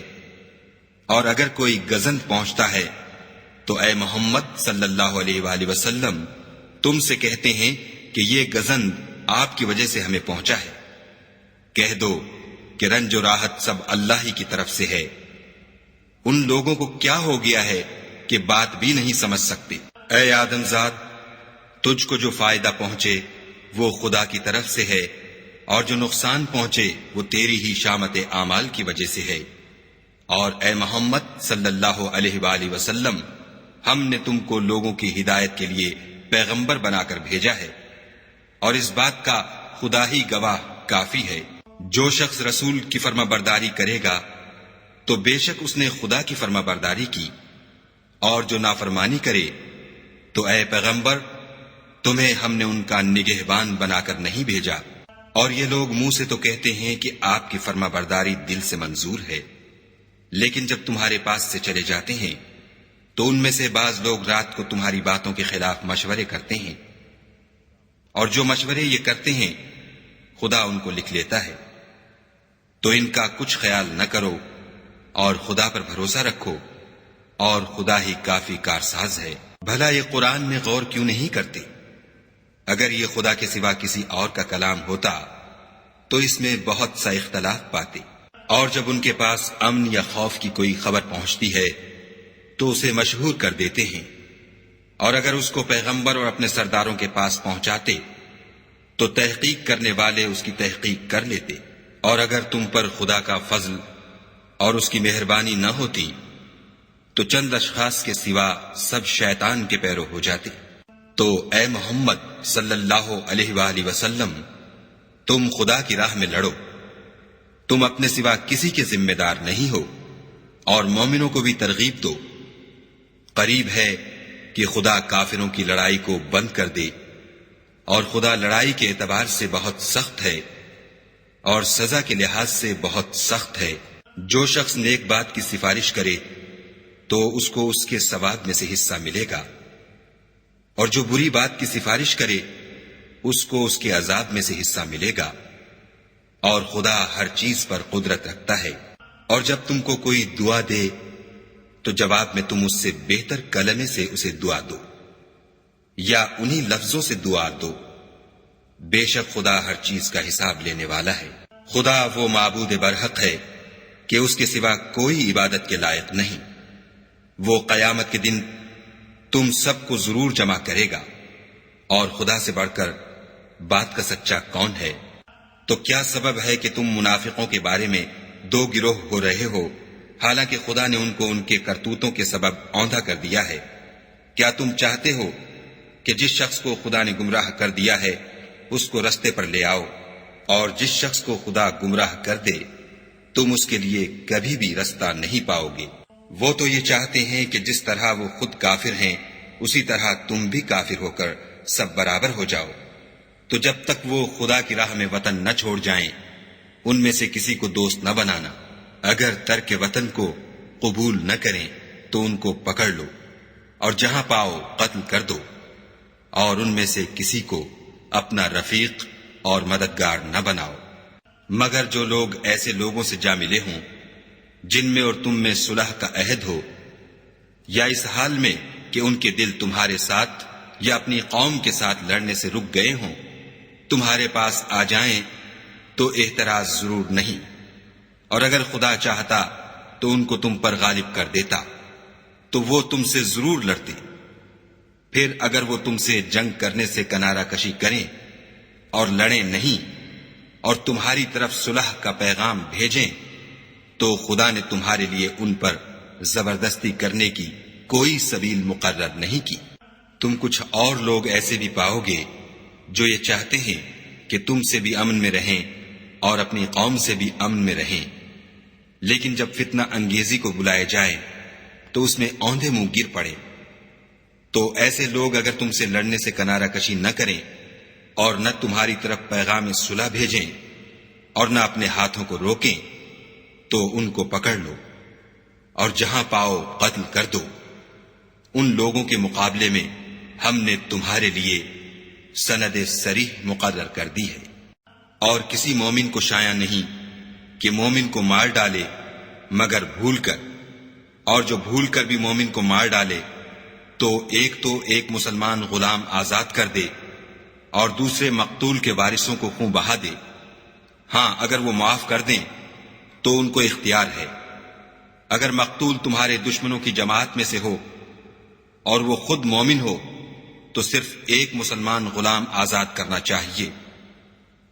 اور اگر کوئی گزند پہنچتا ہے تو اے محمد صلی اللہ علیہ وآلہ وسلم تم سے کہتے ہیں کہ یہ گزند آپ کی وجہ سے ہمیں پہنچا ہے۔ کہہ دو کہ رنج و راحت سب اللہ ہی کی طرف سے ہے۔ ان لوگوں کو کیا ہو گیا ہے کہ بات بھی نہیں سمجھ سکتے۔ اے آدم زاد، تجھ کو جو فائدہ پہنچے وہ خدا کی طرف سے ہے، اور جو نقصان پہنچے وہ تیری ہی شامت اعمال کی وجہ سے ہے۔ اور اے محمد صلی اللہ علیہ وآلہ وسلم، ہم نے تم کو لوگوں کی ہدایت کے لیے پیغمبر بنا کر بھیجا ہے، اور اس بات کا خدا ہی گواہ کافی ہے۔ جو شخص رسول کی فرما برداری کرے گا تو بے شک اس نے خدا کی فرما برداری کی، اور جو نافرمانی کرے تو اے پیغمبر تمہیں ہم نے ان کا نگہبان بنا کر نہیں بھیجا۔ اور یہ لوگ منہ سے تو کہتے ہیں کہ آپ کی فرما برداری دل سے منظور ہے، لیکن جب تمہارے پاس سے چلے جاتے ہیں تو ان میں سے بعض لوگ رات کو تمہاری باتوں کے خلاف مشورے کرتے ہیں، اور جو مشورے یہ کرتے ہیں خدا ان کو لکھ لیتا ہے۔ تو ان کا کچھ خیال نہ کرو اور خدا پر بھروسہ رکھو، اور خدا ہی کافی کارساز ہے۔ بھلا یہ قرآن میں غور کیوں نہیں کرتے؟ اگر یہ خدا کے سوا کسی اور کا کلام ہوتا تو اس میں بہت سا اختلاف پاتے۔ اور جب ان کے پاس امن یا خوف کی کوئی خبر پہنچتی ہے تو اسے مشہور کر دیتے ہیں، اور اگر اس کو پیغمبر اور اپنے سرداروں کے پاس پہنچاتے تو تحقیق کرنے والے اس کی تحقیق کر لیتے۔ اور اگر تم پر خدا کا فضل اور اس کی مہربانی نہ ہوتی تو چند اشخاص کے سوا سب شیطان کے پیرو ہو جاتے۔ تو اے محمد صلی اللہ علیہ وآلہ وسلم، تم خدا کی راہ میں لڑو، تم اپنے سوا کسی کے ذمہ دار نہیں ہو، اور مومنوں کو بھی ترغیب دو۔ قریب ہے کہ خدا کافروں کی لڑائی کو بند کر دے، اور خدا لڑائی کے اعتبار سے بہت سخت ہے اور سزا کے لحاظ سے بہت سخت ہے۔ جو شخص نیک بات کی سفارش کرے تو اس کو اس کے ثواب میں سے حصہ ملے گا، اور جو بری بات کی سفارش کرے اس کو اس کے عذاب میں سے حصہ ملے گا، اور خدا ہر چیز پر قدرت رکھتا ہے۔ اور جب تم کو کوئی دعا دے تو جواب میں تم اس سے بہتر کلمے سے اسے دعا دو، یا انہی لفظوں سے دعا دو، بے شک خدا ہر چیز کا حساب لینے والا ہے۔ خدا وہ معبود برحق ہے کہ اس کے سوا کوئی عبادت کے لائق نہیں۔ وہ قیامت کے دن تم سب کو ضرور جمع کرے گا، اور خدا سے بڑھ کر بات کا سچا کون ہے؟ تو کیا سبب ہے کہ تم منافقوں کے بارے میں دو گروہ ہو رہے ہو، حالانکہ خدا نے ان کو ان کے کرتوتوں کے سبب اوندھا کر دیا ہے؟ کیا تم چاہتے ہو کہ جس شخص کو خدا نے گمراہ کر دیا ہے اس کو رستے پر لے آؤ، اور جس شخص کو خدا گمراہ کر دے تم اس کے لیے کبھی بھی رستہ نہیں پاؤ گے؟ وہ تو یہ چاہتے ہیں کہ جس طرح وہ خود کافر ہیں اسی طرح تم بھی کافر ہو کر سب برابر ہو جاؤ۔ تو جب تک وہ خدا کی راہ میں وطن نہ چھوڑ جائیں ان میں سے کسی کو دوست نہ بنانا۔ اگر ترک وطن کو قبول نہ کریں تو ان کو پکڑ لو، اور جہاں پاؤ قتل کر دو، اور ان میں سے کسی کو اپنا رفیق اور مددگار نہ بناؤ، مگر جو لوگ ایسے لوگوں سے جا ملے ہوں جن میں اور تم میں صلح کا عہد ہو، یا اس حال میں کہ ان کے دل تمہارے ساتھ یا اپنی قوم کے ساتھ لڑنے سے رک گئے ہوں، تمہارے پاس آ جائیں تو اعتراض ضرور نہیں، اور اگر خدا چاہتا تو ان کو تم پر غالب کر دیتا تو وہ تم سے ضرور لڑتے۔ پھر اگر وہ تم سے جنگ کرنے سے کنارہ کشی کریں اور لڑیں نہیں اور تمہاری طرف صلح کا پیغام بھیجیں تو خدا نے تمہارے لیے ان پر زبردستی کرنے کی کوئی سبیل مقرر نہیں کی۔ تم کچھ اور لوگ ایسے بھی پاؤ گے جو یہ چاہتے ہیں کہ تم سے بھی امن میں رہیں اور اپنی قوم سے بھی امن میں رہیں، لیکن جب فتنہ انگیزی کو بلائے جائے تو اس میں اوندھے منہ گر پڑے۔ تو ایسے لوگ اگر تم سے لڑنے سے کنارہ کشی نہ کریں اور نہ تمہاری طرف پیغام صلح بھیجیں اور نہ اپنے ہاتھوں کو روکیں تو ان کو پکڑ لو، اور جہاں پاؤ قتل کر دو۔ ان لوگوں کے مقابلے میں ہم نے تمہارے لیے سند صریح مقرر کر دی ہے، اور کسی مومن کو شایع نہیں کہ مومن کو مار ڈالے مگر بھول کر، اور جو بھول کر بھی مومن کو مار ڈالے تو ایک مسلمان غلام آزاد کر دے اور دوسرے مقتول کے وارثوں کو خون بہا دے۔ ہاں اگر وہ معاف کر دیں تو ان کو اختیار ہے۔ اگر مقتول تمہارے دشمنوں کی جماعت میں سے ہو اور وہ خود مومن ہو تو صرف ایک مسلمان غلام آزاد کرنا چاہیے،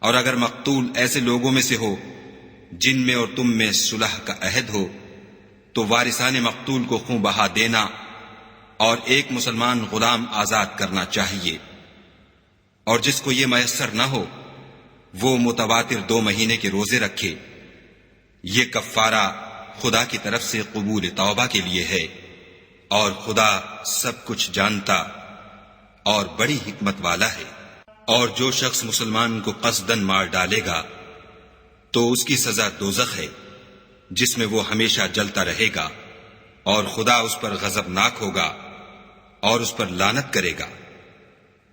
اور اگر مقتول ایسے لوگوں میں سے ہو جن میں اور تم میں صلح کا عہد ہو تو وارثان مقتول کو خون بہا دینا اور ایک مسلمان غلام آزاد کرنا چاہیے، اور جس کو یہ میسر نہ ہو وہ متواتر 2 مہینے کے روزے رکھے۔ یہ کفارہ خدا کی طرف سے قبول توبہ کے لیے ہے، اور خدا سب کچھ جانتا اور بڑی حکمت والا ہے۔ اور جو شخص مسلمان کو قصداً مار ڈالے گا تو اس کی سزا دوزخ ہے، جس میں وہ ہمیشہ جلتا رہے گا، اور خدا اس پر غضبناک ہوگا اور اس پر لعنت کرے گا،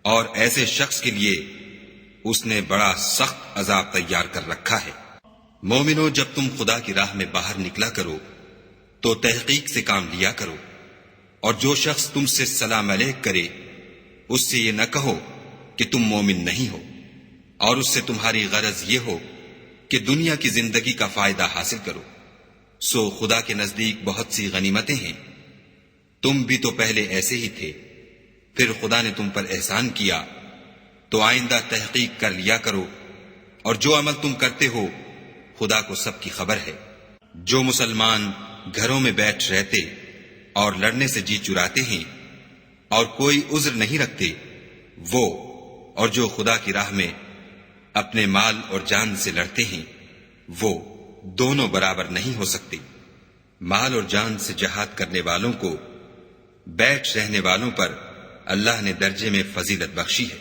اور ایسے شخص کے لیے اس نے بڑا سخت عذاب تیار کر رکھا ہے۔ مومنو، جب تم خدا کی راہ میں باہر نکلا کرو تو تحقیق سے کام لیا کرو، اور جو شخص تم سے سلام علیک کرے اس سے یہ نہ کہو کہ تم مومن نہیں ہو، اور اس سے تمہاری غرض یہ ہو کہ دنیا کی زندگی کا فائدہ حاصل کرو۔ سو خدا کے نزدیک بہت سی غنیمتیں ہیں، تم بھی تو پہلے ایسے ہی تھے، پھر خدا نے تم پر احسان کیا، تو آئندہ تحقیق کر لیا کرو، اور جو عمل تم کرتے ہو خدا کو سب کی خبر ہے۔ جو مسلمان گھروں میں بیٹھ رہتے اور لڑنے سے جی چراتے ہیں اور کوئی عذر نہیں رکھتے، وہ اور جو خدا کی راہ میں اپنے مال اور جان سے لڑتے ہیں وہ دونوں برابر نہیں ہو سکتے۔ مال اور جان سے جہاد کرنے والوں کو بیٹھ رہنے والوں پر اللہ نے درجے میں فضیلت بخشی ہے،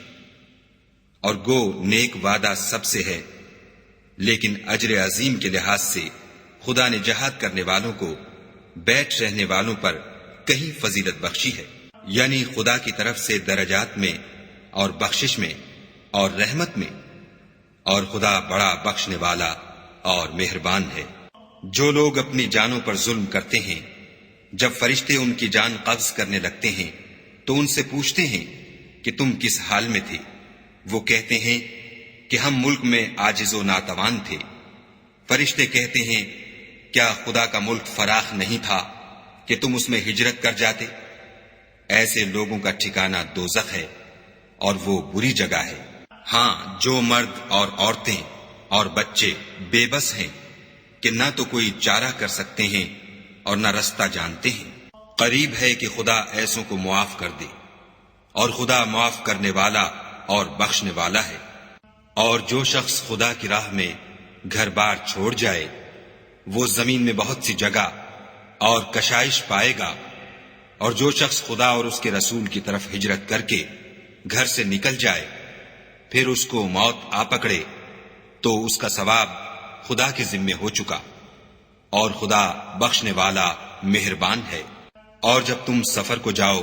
اور گو نیک وعدہ سب سے ہے، لیکن اجر عظیم کے لحاظ سے خدا نے جہاد کرنے والوں کو بیٹھ رہنے والوں پر کہیں فضیلت بخشی ہے، یعنی خدا کی طرف سے درجات میں اور بخشش میں اور رحمت میں، اور خدا بڑا بخشنے والا اور مہربان ہے۔ جو لوگ اپنی جانوں پر ظلم کرتے ہیں، جب فرشتے ان کی جان قبض کرنے لگتے ہیں تو ان سے پوچھتے ہیں کہ تم کس حال میں تھے؟ وہ کہتے ہیں کہ ہم ملک میں عاجز و ناتوان تھے۔ فرشتے کہتے ہیں کیا خدا کا ملک فراخ نہیں تھا کہ تم اس میں ہجرت کر جاتے؟ ایسے لوگوں کا ٹھکانہ دوزخ ہے، اور وہ بری جگہ ہے۔ ہاں، جو مرد اور عورتیں اور بچے بے بس ہیں کہ نہ تو کوئی چارہ کر سکتے ہیں اور نہ رستہ جانتے ہیں، قریب ہے کہ خدا ایسوں کو معاف کر دے، اور خدا معاف کرنے والا اور بخشنے والا ہے۔ اور جو شخص خدا کی راہ میں گھر بار چھوڑ جائے وہ زمین میں بہت سی جگہ اور کشائش پائے گا، اور جو شخص خدا اور اس کے رسول کی طرف ہجرت کر کے گھر سے نکل جائے پھر اس کو موت آ پکڑے تو اس کا ثواب خدا کے ذمے ہو چکا، اور خدا بخشنے والا مہربان ہے۔ اور جب تم سفر کو جاؤ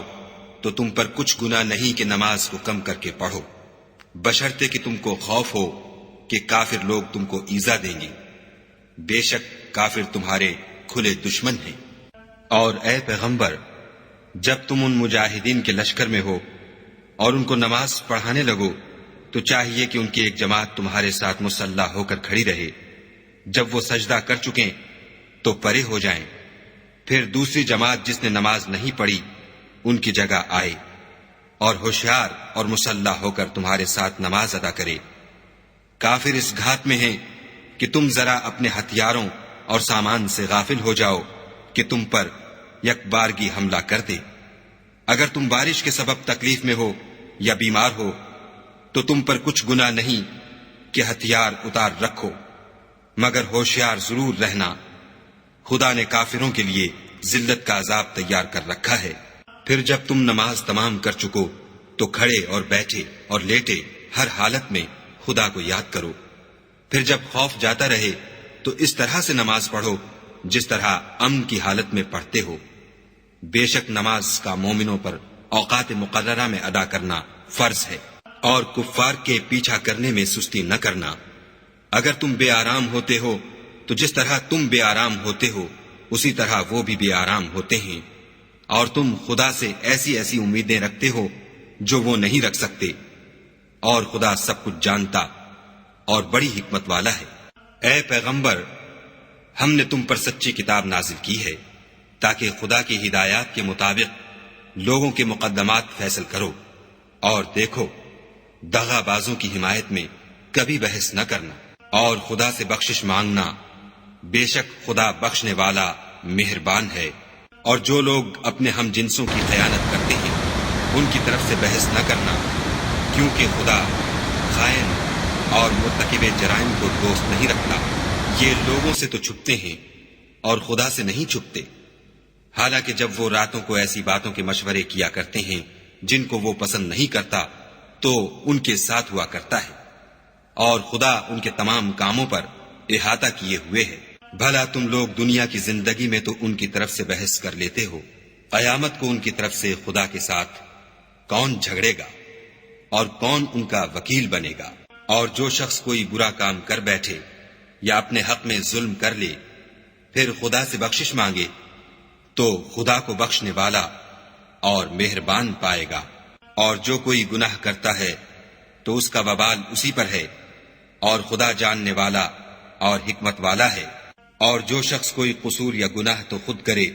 تو تم پر کچھ گناہ نہیں کہ نماز کو کم کر کے پڑھو، بشرطے کہ تم کو خوف ہو کہ کافر لوگ تم کو ایذا دیں گے، بے شک کافر تمہارے کھلے دشمن ہیں۔ اور اے پیغمبر، جب تم ان مجاہدین کے لشکر میں ہو اور ان کو نماز پڑھانے لگو تو چاہیے کہ ان کی ایک جماعت تمہارے ساتھ مسلح ہو کر کھڑی رہے، جب وہ سجدہ کر چکیں تو پرے ہو جائیں، پھر دوسری جماعت جس نے نماز نہیں پڑھی ان کی جگہ آئے، اور ہوشیار اور مسلح ہو کر تمہارے ساتھ نماز ادا کرے۔ کافر اس گھات میں ہیں کہ تم ذرا اپنے ہتھیاروں اور سامان سے غافل ہو جاؤ کہ تم پر یک بارگی حملہ کر دے۔ اگر تم بارش کے سبب تکلیف میں ہو یا بیمار ہو تو تم پر کچھ گناہ نہیں کہ ہتھیار اتار رکھو، مگر ہوشیار ضرور رہنا، خدا نے کافروں کے لیے ذلت کا عذاب تیار کر رکھا ہے۔ پھر جب تم نماز تمام کر چکو تو کھڑے اور بیٹھے اور لیٹے ہر حالت میں خدا کو یاد کرو، پھر جب خوف جاتا رہے تو اس طرح سے نماز پڑھو جس طرح امن کی حالت میں پڑھتے ہو۔ بے شک نماز کا مومنوں پر اوقات مقررہ میں ادا کرنا فرض ہے، اور کفار کے پیچھا کرنے میں سستی نہ کرنا۔ اگر تم بے آرام ہوتے ہو تو جس طرح تم بے آرام ہوتے ہو اسی طرح وہ بھی بے آرام ہوتے ہیں، اور تم خدا سے ایسی ایسی امیدیں رکھتے ہو جو وہ نہیں رکھ سکتے، اور خدا سب کچھ جانتا اور بڑی حکمت والا ہے۔ اے پیغمبر، ہم نے تم پر سچی کتاب نازل کی ہے تاکہ خدا کی ہدایات کے مطابق لوگوں کے مقدمات فیصل کرو، اور دیکھو، دغا بازوں کی حمایت میں کبھی بحث نہ کرنا، اور خدا سے بخشش مانگنا، بے شک خدا بخشنے والا مہربان ہے۔ اور جو لوگ اپنے ہم جنسوں کی خیانت کرتے ہیں ان کی طرف سے بحث نہ کرنا، کیونکہ خدا خائن اور مرتکب جرائم کو دوست نہیں رکھتا۔ یہ لوگوں سے تو چھپتے ہیں اور خدا سے نہیں چھپتے، حالانکہ جب وہ راتوں کو ایسی باتوں کے مشورے کیا کرتے ہیں جن کو وہ پسند نہیں کرتا تو ان کے ساتھ ہوا کرتا ہے، اور خدا ان کے تمام کاموں پر احاطہ کیے ہوئے ہے۔ بھلا تم لوگ دنیا کی زندگی میں تو ان کی طرف سے بحث کر لیتے ہو، قیامت کو ان کی طرف سے خدا کے ساتھ کون جھگڑے گا اور کون ان کا وکیل بنے گا؟ اور جو شخص کوئی برا کام کر بیٹھے یا اپنے حق میں ظلم کر لے پھر خدا سے بخشش مانگے تو خدا کو بخشنے والا اور مہربان پائے گا۔ اور جو کوئی گناہ کرتا ہے تو اس کا وبال اسی پر ہے، اور خدا جاننے والا اور حکمت والا ہے۔ اور جو شخص کوئی قصور یا گناہ تو خود کرے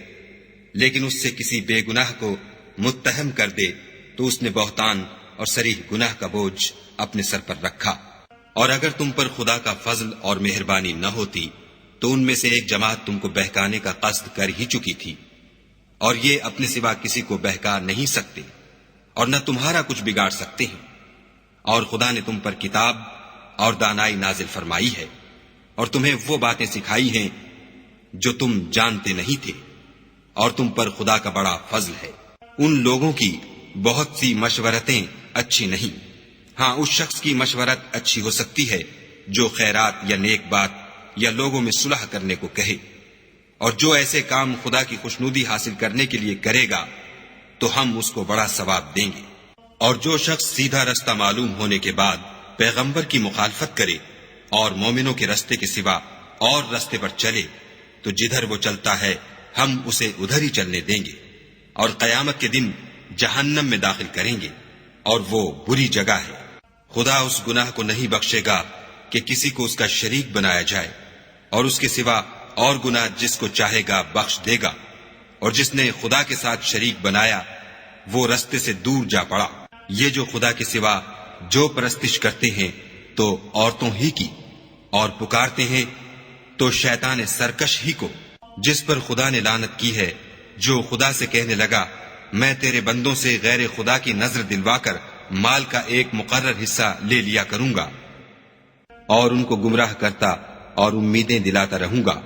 لیکن اس سے کسی بے گناہ کو متہم کر دے تو اس نے بہتان اور صریح گناہ کا بوجھ اپنے سر پر رکھا۔ اور اگر تم پر خدا کا فضل اور مہربانی نہ ہوتی تو ان میں سے ایک جماعت تم کو بہکانے کا قصد کر ہی چکی تھی، اور یہ اپنے سوا کسی کو بہکا نہیں سکتے اور نہ تمہارا کچھ بگاڑ سکتے ہیں۔ اور خدا نے تم پر کتاب اور دانائی نازل فرمائی ہے اور تمہیں وہ باتیں سکھائی ہیں جو تم جانتے نہیں تھے، اور تم پر خدا کا بڑا فضل ہے۔ ان لوگوں کی بہت سی مشورتیں اچھی نہیں، ہاں اس شخص کی مشورت اچھی ہو سکتی ہے جو خیرات یا نیک بات یا لوگوں میں صلح کرنے کو کہے، اور جو ایسے کام خدا کی خوشنودی حاصل کرنے کے لیے کرے گا تو ہم اس کو بڑا ثواب دیں گے۔ اور جو شخص سیدھا رستہ معلوم ہونے کے بعد پیغمبر کی مخالفت کرے اور مومنوں کے رستے کے سوا اور رستے پر چلے تو جدھر وہ چلتا ہے ہم اسے ادھر ہی چلنے دیں گے، اور قیامت کے دن جہنم میں داخل کریں گے، اور وہ بری جگہ ہے۔ خدا اس گناہ کو نہیں بخشے گا کہ کسی کو اس کا شریک بنایا جائے، اور اس کے سوا اور گناہ جس کو چاہے گا بخش دے گا، اور جس نے خدا کے ساتھ شریک بنایا وہ رستے سے دور جا پڑا۔ یہ جو خدا کے سوا جو پرستش کرتے ہیں تو عورتوں ہی کی، اور پکارتے ہیں تو شیطان سرکش ہی کو، جس پر خدا نے لعنت کی ہے، جو خدا سے کہنے لگا میں تیرے بندوں سے غیر خدا کی نظر دلوا کر مال کا ایک مقرر حصہ لے لیا کروں گا، اور ان کو گمراہ کرتا اور امیدیں دلاتا رہوں گا،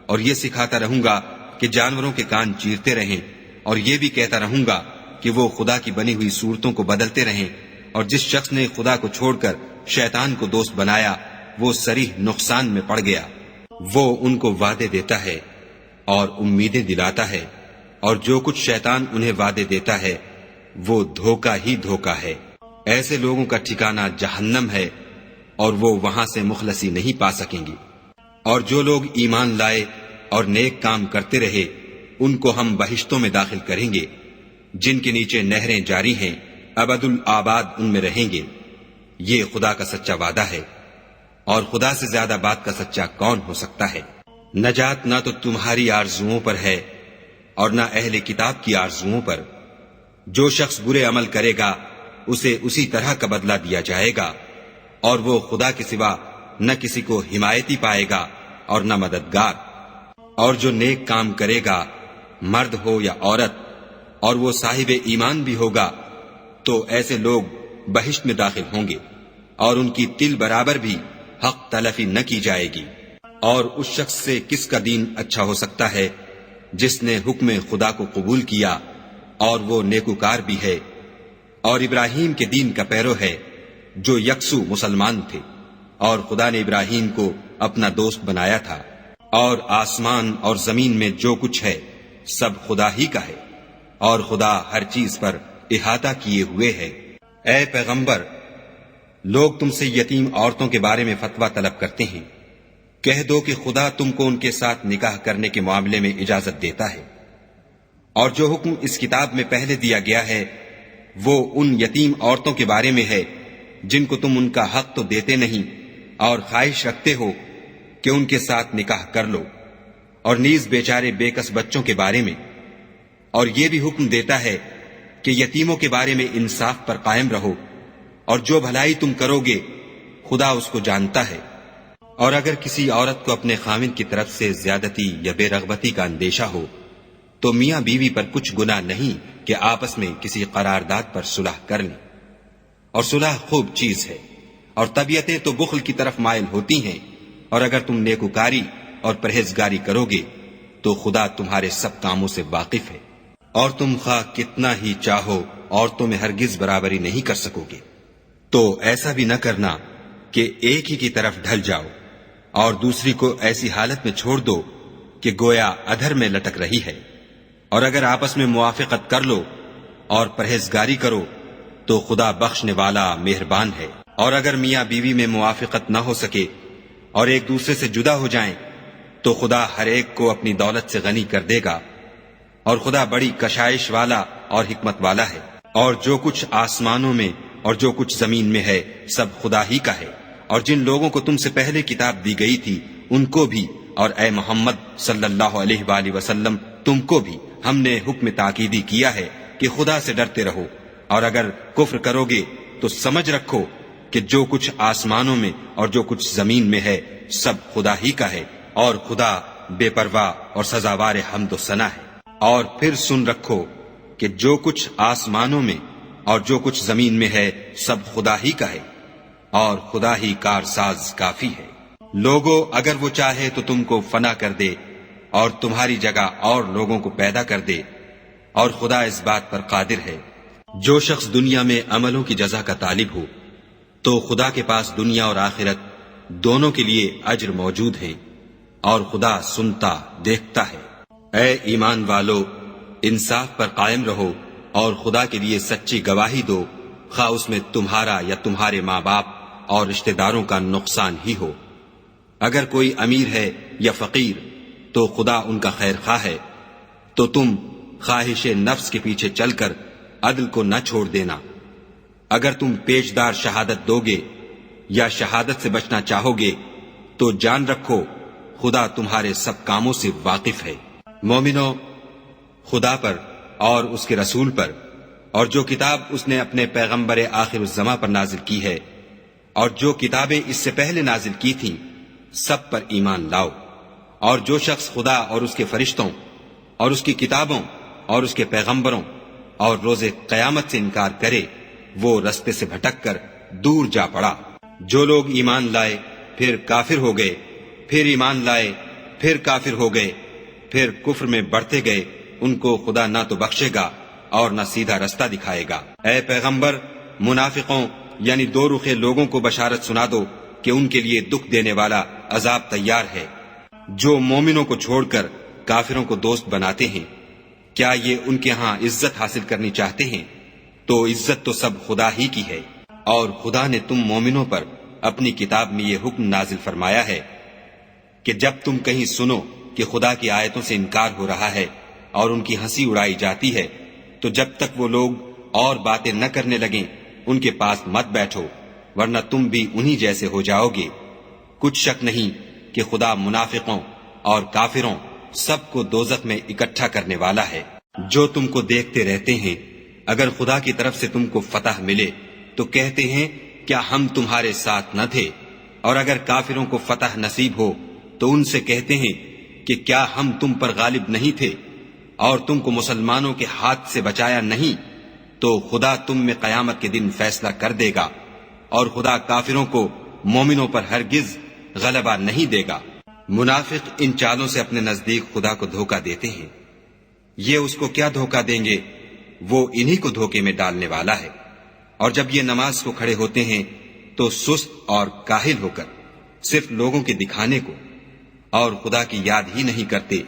اور یہ سکھاتا رہوں گا کہ جانوروں کے کان چیرتے رہیں، اور یہ بھی کہتا رہوں گا کہ وہ خدا کی بنی ہوئی صورتوں کو بدلتے رہیں، اور جس شخص نے خدا کو چھوڑ کر شیطان کو دوست بنایا وہ صریح نقصان میں پڑ گیا۔ وہ ان کو وعدے دیتا ہے اور امیدیں دلاتا ہے، اور جو کچھ شیطان انہیں وعدے دیتا ہے وہ دھوکہ ہی دھوکہ ہے۔ ایسے لوگوں کا ٹھکانہ جہنم ہے اور وہ وہاں سے مخلصی نہیں پا سکیں گے۔ اور جو لوگ ایمان لائے اور نیک کام کرتے رہے ان کو ہم بہشتوں میں داخل کریں گے جن کے نیچے نہریں جاری ہیں، ابد الآباد ان میں رہیں گے۔ یہ خدا کا سچا وعدہ ہے، اور خدا سے زیادہ بات کا سچا کون ہو سکتا ہے؟ نجات نہ تو تمہاری آرزوؤں پر ہے اور نہ اہل کتاب کی آرزوؤں پر۔ جو شخص برے عمل کرے گا اسے اسی طرح کا بدلہ دیا جائے گا، اور وہ خدا کے سوا نہ کسی کو حمایتی پائے گا اور نہ مددگار۔ اور جو نیک کام کرے گا مرد ہو یا عورت اور وہ صاحب ایمان بھی ہوگا تو ایسے لوگ بہشت میں داخل ہوں گے، اور ان کی تل برابر بھی حق تلفی نہ کی جائے گی۔ اور اس شخص سے کس کا دین اچھا ہو سکتا ہے جس نے حکم خدا کو قبول کیا اور وہ نیکوکار بھی ہے، اور ابراہیم کے دین کا پیرو ہے جو یکسو مسلمان تھے، اور خدا نے ابراہیم کو اپنا دوست بنایا تھا۔ اور آسمان اور زمین میں جو کچھ ہے سب خدا ہی کا ہے، اور خدا ہر چیز پر احاطہ کیے ہوئے ہے۔ اے پیغمبر، لوگ تم سے یتیم عورتوں کے بارے میں فتویٰ طلب کرتے ہیں، کہہ دو کہ خدا تم کو ان کے ساتھ نکاح کرنے کے معاملے میں اجازت دیتا ہے، اور جو حکم اس کتاب میں پہلے دیا گیا ہے وہ ان یتیم عورتوں کے بارے میں ہے جن کو تم ان کا حق تو دیتے نہیں اور خواہش رکھتے ہو کہ ان کے ساتھ نکاح کر لو، اور نیز بیچارے بے کس بچوں کے بارے میں۔ اور یہ بھی حکم دیتا ہے کہ یتیموں کے بارے میں انصاف پر قائم رہو، اور جو بھلائی تم کرو گے خدا اس کو جانتا ہے۔ اور اگر کسی عورت کو اپنے خاوند کی طرف سے زیادتی یا بے رغبتی کا اندیشہ ہو تو میاں بیوی پر کچھ گناہ نہیں کہ آپس میں کسی قرارداد پر صلح کر لیں، اور صلح خوب چیز ہے، اور طبیعتیں تو بخل کی طرف مائل ہوتی ہیں، اور اگر تم نیکوکاری اور پرہیزگاری کرو گے تو خدا تمہارے سب کاموں سے واقف ہے، اور تم خواہ کتنا ہی چاہو عورتوں میں ہرگز برابری نہیں کر سکو گے۔ تو ایسا بھی نہ کرنا کہ ایک ہی کی طرف ڈھل جاؤ اور دوسری کو ایسی حالت میں چھوڑ دو کہ گویا ادھر میں لٹک رہی ہے، اور اگر آپس میں موافقت کر لو اور پرہیزگاری کرو تو خدا بخشنے والا مہربان ہے۔ اور اگر میاں بیوی میں موافقت نہ ہو سکے اور ایک دوسرے سے جدا ہو جائیں تو خدا ہر ایک کو اپنی دولت سے غنی کر دے گا، اور خدا بڑی کشائش والا اور حکمت والا ہے۔ اور جو کچھ آسمانوں میں اور جو کچھ زمین میں ہے سب خدا ہی کا ہے، اور جن لوگوں کو تم سے پہلے کتاب دی گئی تھی ان کو بھی، اور اے محمد صلی اللہ علیہ وآلہ وسلم تم کو بھی ہم نے حکم تاکیدی کیا ہے کہ خدا سے ڈرتے رہو، اور اگر کفر کرو گے تو سمجھ رکھو کہ جو کچھ آسمانوں میں اور جو کچھ زمین میں ہے سب خدا ہی کا ہے، اور خدا بے پرواہ اور سزاوار حمد و ثنا ہے۔ اور پھر سن رکھو کہ جو کچھ آسمانوں میں اور جو کچھ زمین میں ہے سب خدا ہی کا ہے، اور خدا ہی کارساز کافی ہے۔ لوگوں اگر وہ چاہے تو تم کو فنا کر دے اور تمہاری جگہ اور لوگوں کو پیدا کر دے، اور خدا اس بات پر قادر ہے۔ جو شخص دنیا میں عملوں کی جزا کا طالب ہو تو خدا کے پاس دنیا اور آخرت دونوں کے لیے اجر موجود ہے، اور خدا سنتا دیکھتا ہے۔ اے ایمان والو، انصاف پر قائم رہو اور خدا کے لیے سچی گواہی دو، خواہ اس میں تمہارا یا تمہارے ماں باپ اور رشتہ داروں کا نقصان ہی ہو۔ اگر کوئی امیر ہے یا فقیر تو خدا ان کا خیر خواہ ہے، تو تم خواہش نفس کے پیچھے چل کر عدل کو نہ چھوڑ دینا۔ اگر تم پیشدار شہادت دو گے یا شہادت سے بچنا چاہو گے تو جان رکھو خدا تمہارے سب کاموں سے واقف ہے۔ مومنو، خدا پر اور اس کے رسول پر اور جو کتاب اس نے اپنے پیغمبر آخر الزماں پر نازل کی ہے اور جو کتابیں اس سے پہلے نازل کی تھیں سب پر ایمان لاؤ۔ اور جو شخص خدا اور اس کے فرشتوں اور اس کی کتابوں اور اس کے پیغمبروں اور روز قیامت سے انکار کرے وہ رستے سے بھٹک کر دور جا پڑا۔ جو لوگ ایمان لائے پھر کافر ہو گئے، پھر ایمان لائے پھر کافر ہو گئے، پھر کفر میں بڑھتے گئے، ان کو خدا نہ تو بخشے گا اور نہ سیدھا رستہ دکھائے گا۔ اے پیغمبر، منافقوں یعنی دو رخے لوگوں کو بشارت سنا دو کہ ان کے لیے دکھ دینے والا عذاب تیار ہے۔ جو مومنوں کو چھوڑ کر کافروں کو دوست بناتے ہیں، کیا یہ ان کے ہاں عزت حاصل کرنی چاہتے ہیں؟ تو عزت تو سب خدا ہی کی ہے۔ اور خدا نے تم مومنوں پر اپنی کتاب میں یہ حکم نازل فرمایا ہے کہ جب تم کہیں سنو کہ خدا کی آیتوں سے انکار ہو رہا ہے اور ان کی ہنسی اڑائی جاتی ہے تو جب تک وہ لوگ اور باتیں نہ کرنے لگیں ان کے پاس مت بیٹھو، ورنہ تم بھی انہی جیسے ہو جاؤ گے۔ کچھ شک نہیں کہ خدا منافقوں اور کافروں سب کو دوزخ میں اکٹھا کرنے والا ہے۔ جو تم کو دیکھتے رہتے ہیں، اگر خدا کی طرف سے تم کو فتح ملے تو کہتے ہیں کیا ہم تمہارے ساتھ نہ تھے، اور اگر کافروں کو فتح نصیب ہو تو ان سے کہتے ہیں کہ کیا ہم تم پر غالب نہیں تھے اور تم کو مسلمانوں کے ہاتھ سے بچایا نہیں؟ تو خدا تم میں قیامت کے دن فیصلہ کر دے گا، اور خدا کافروں کو مومنوں پر ہرگز غلبہ نہیں دے گا۔ منافق ان چالوں سے اپنے نزدیک خدا کو دھوکہ دیتے ہیں۔ یہ اس کو کیا دھوکہ دیں گے؟ وہ انہی کو دھوکے میں ڈالنے والا ہے۔ اور جب یہ نماز کو کھڑے ہوتے ہیں تو سست اور کاہل ہو کر صرف لوگوں کے دکھانے کو اور خدا کی یاد ہی نہیں کرتے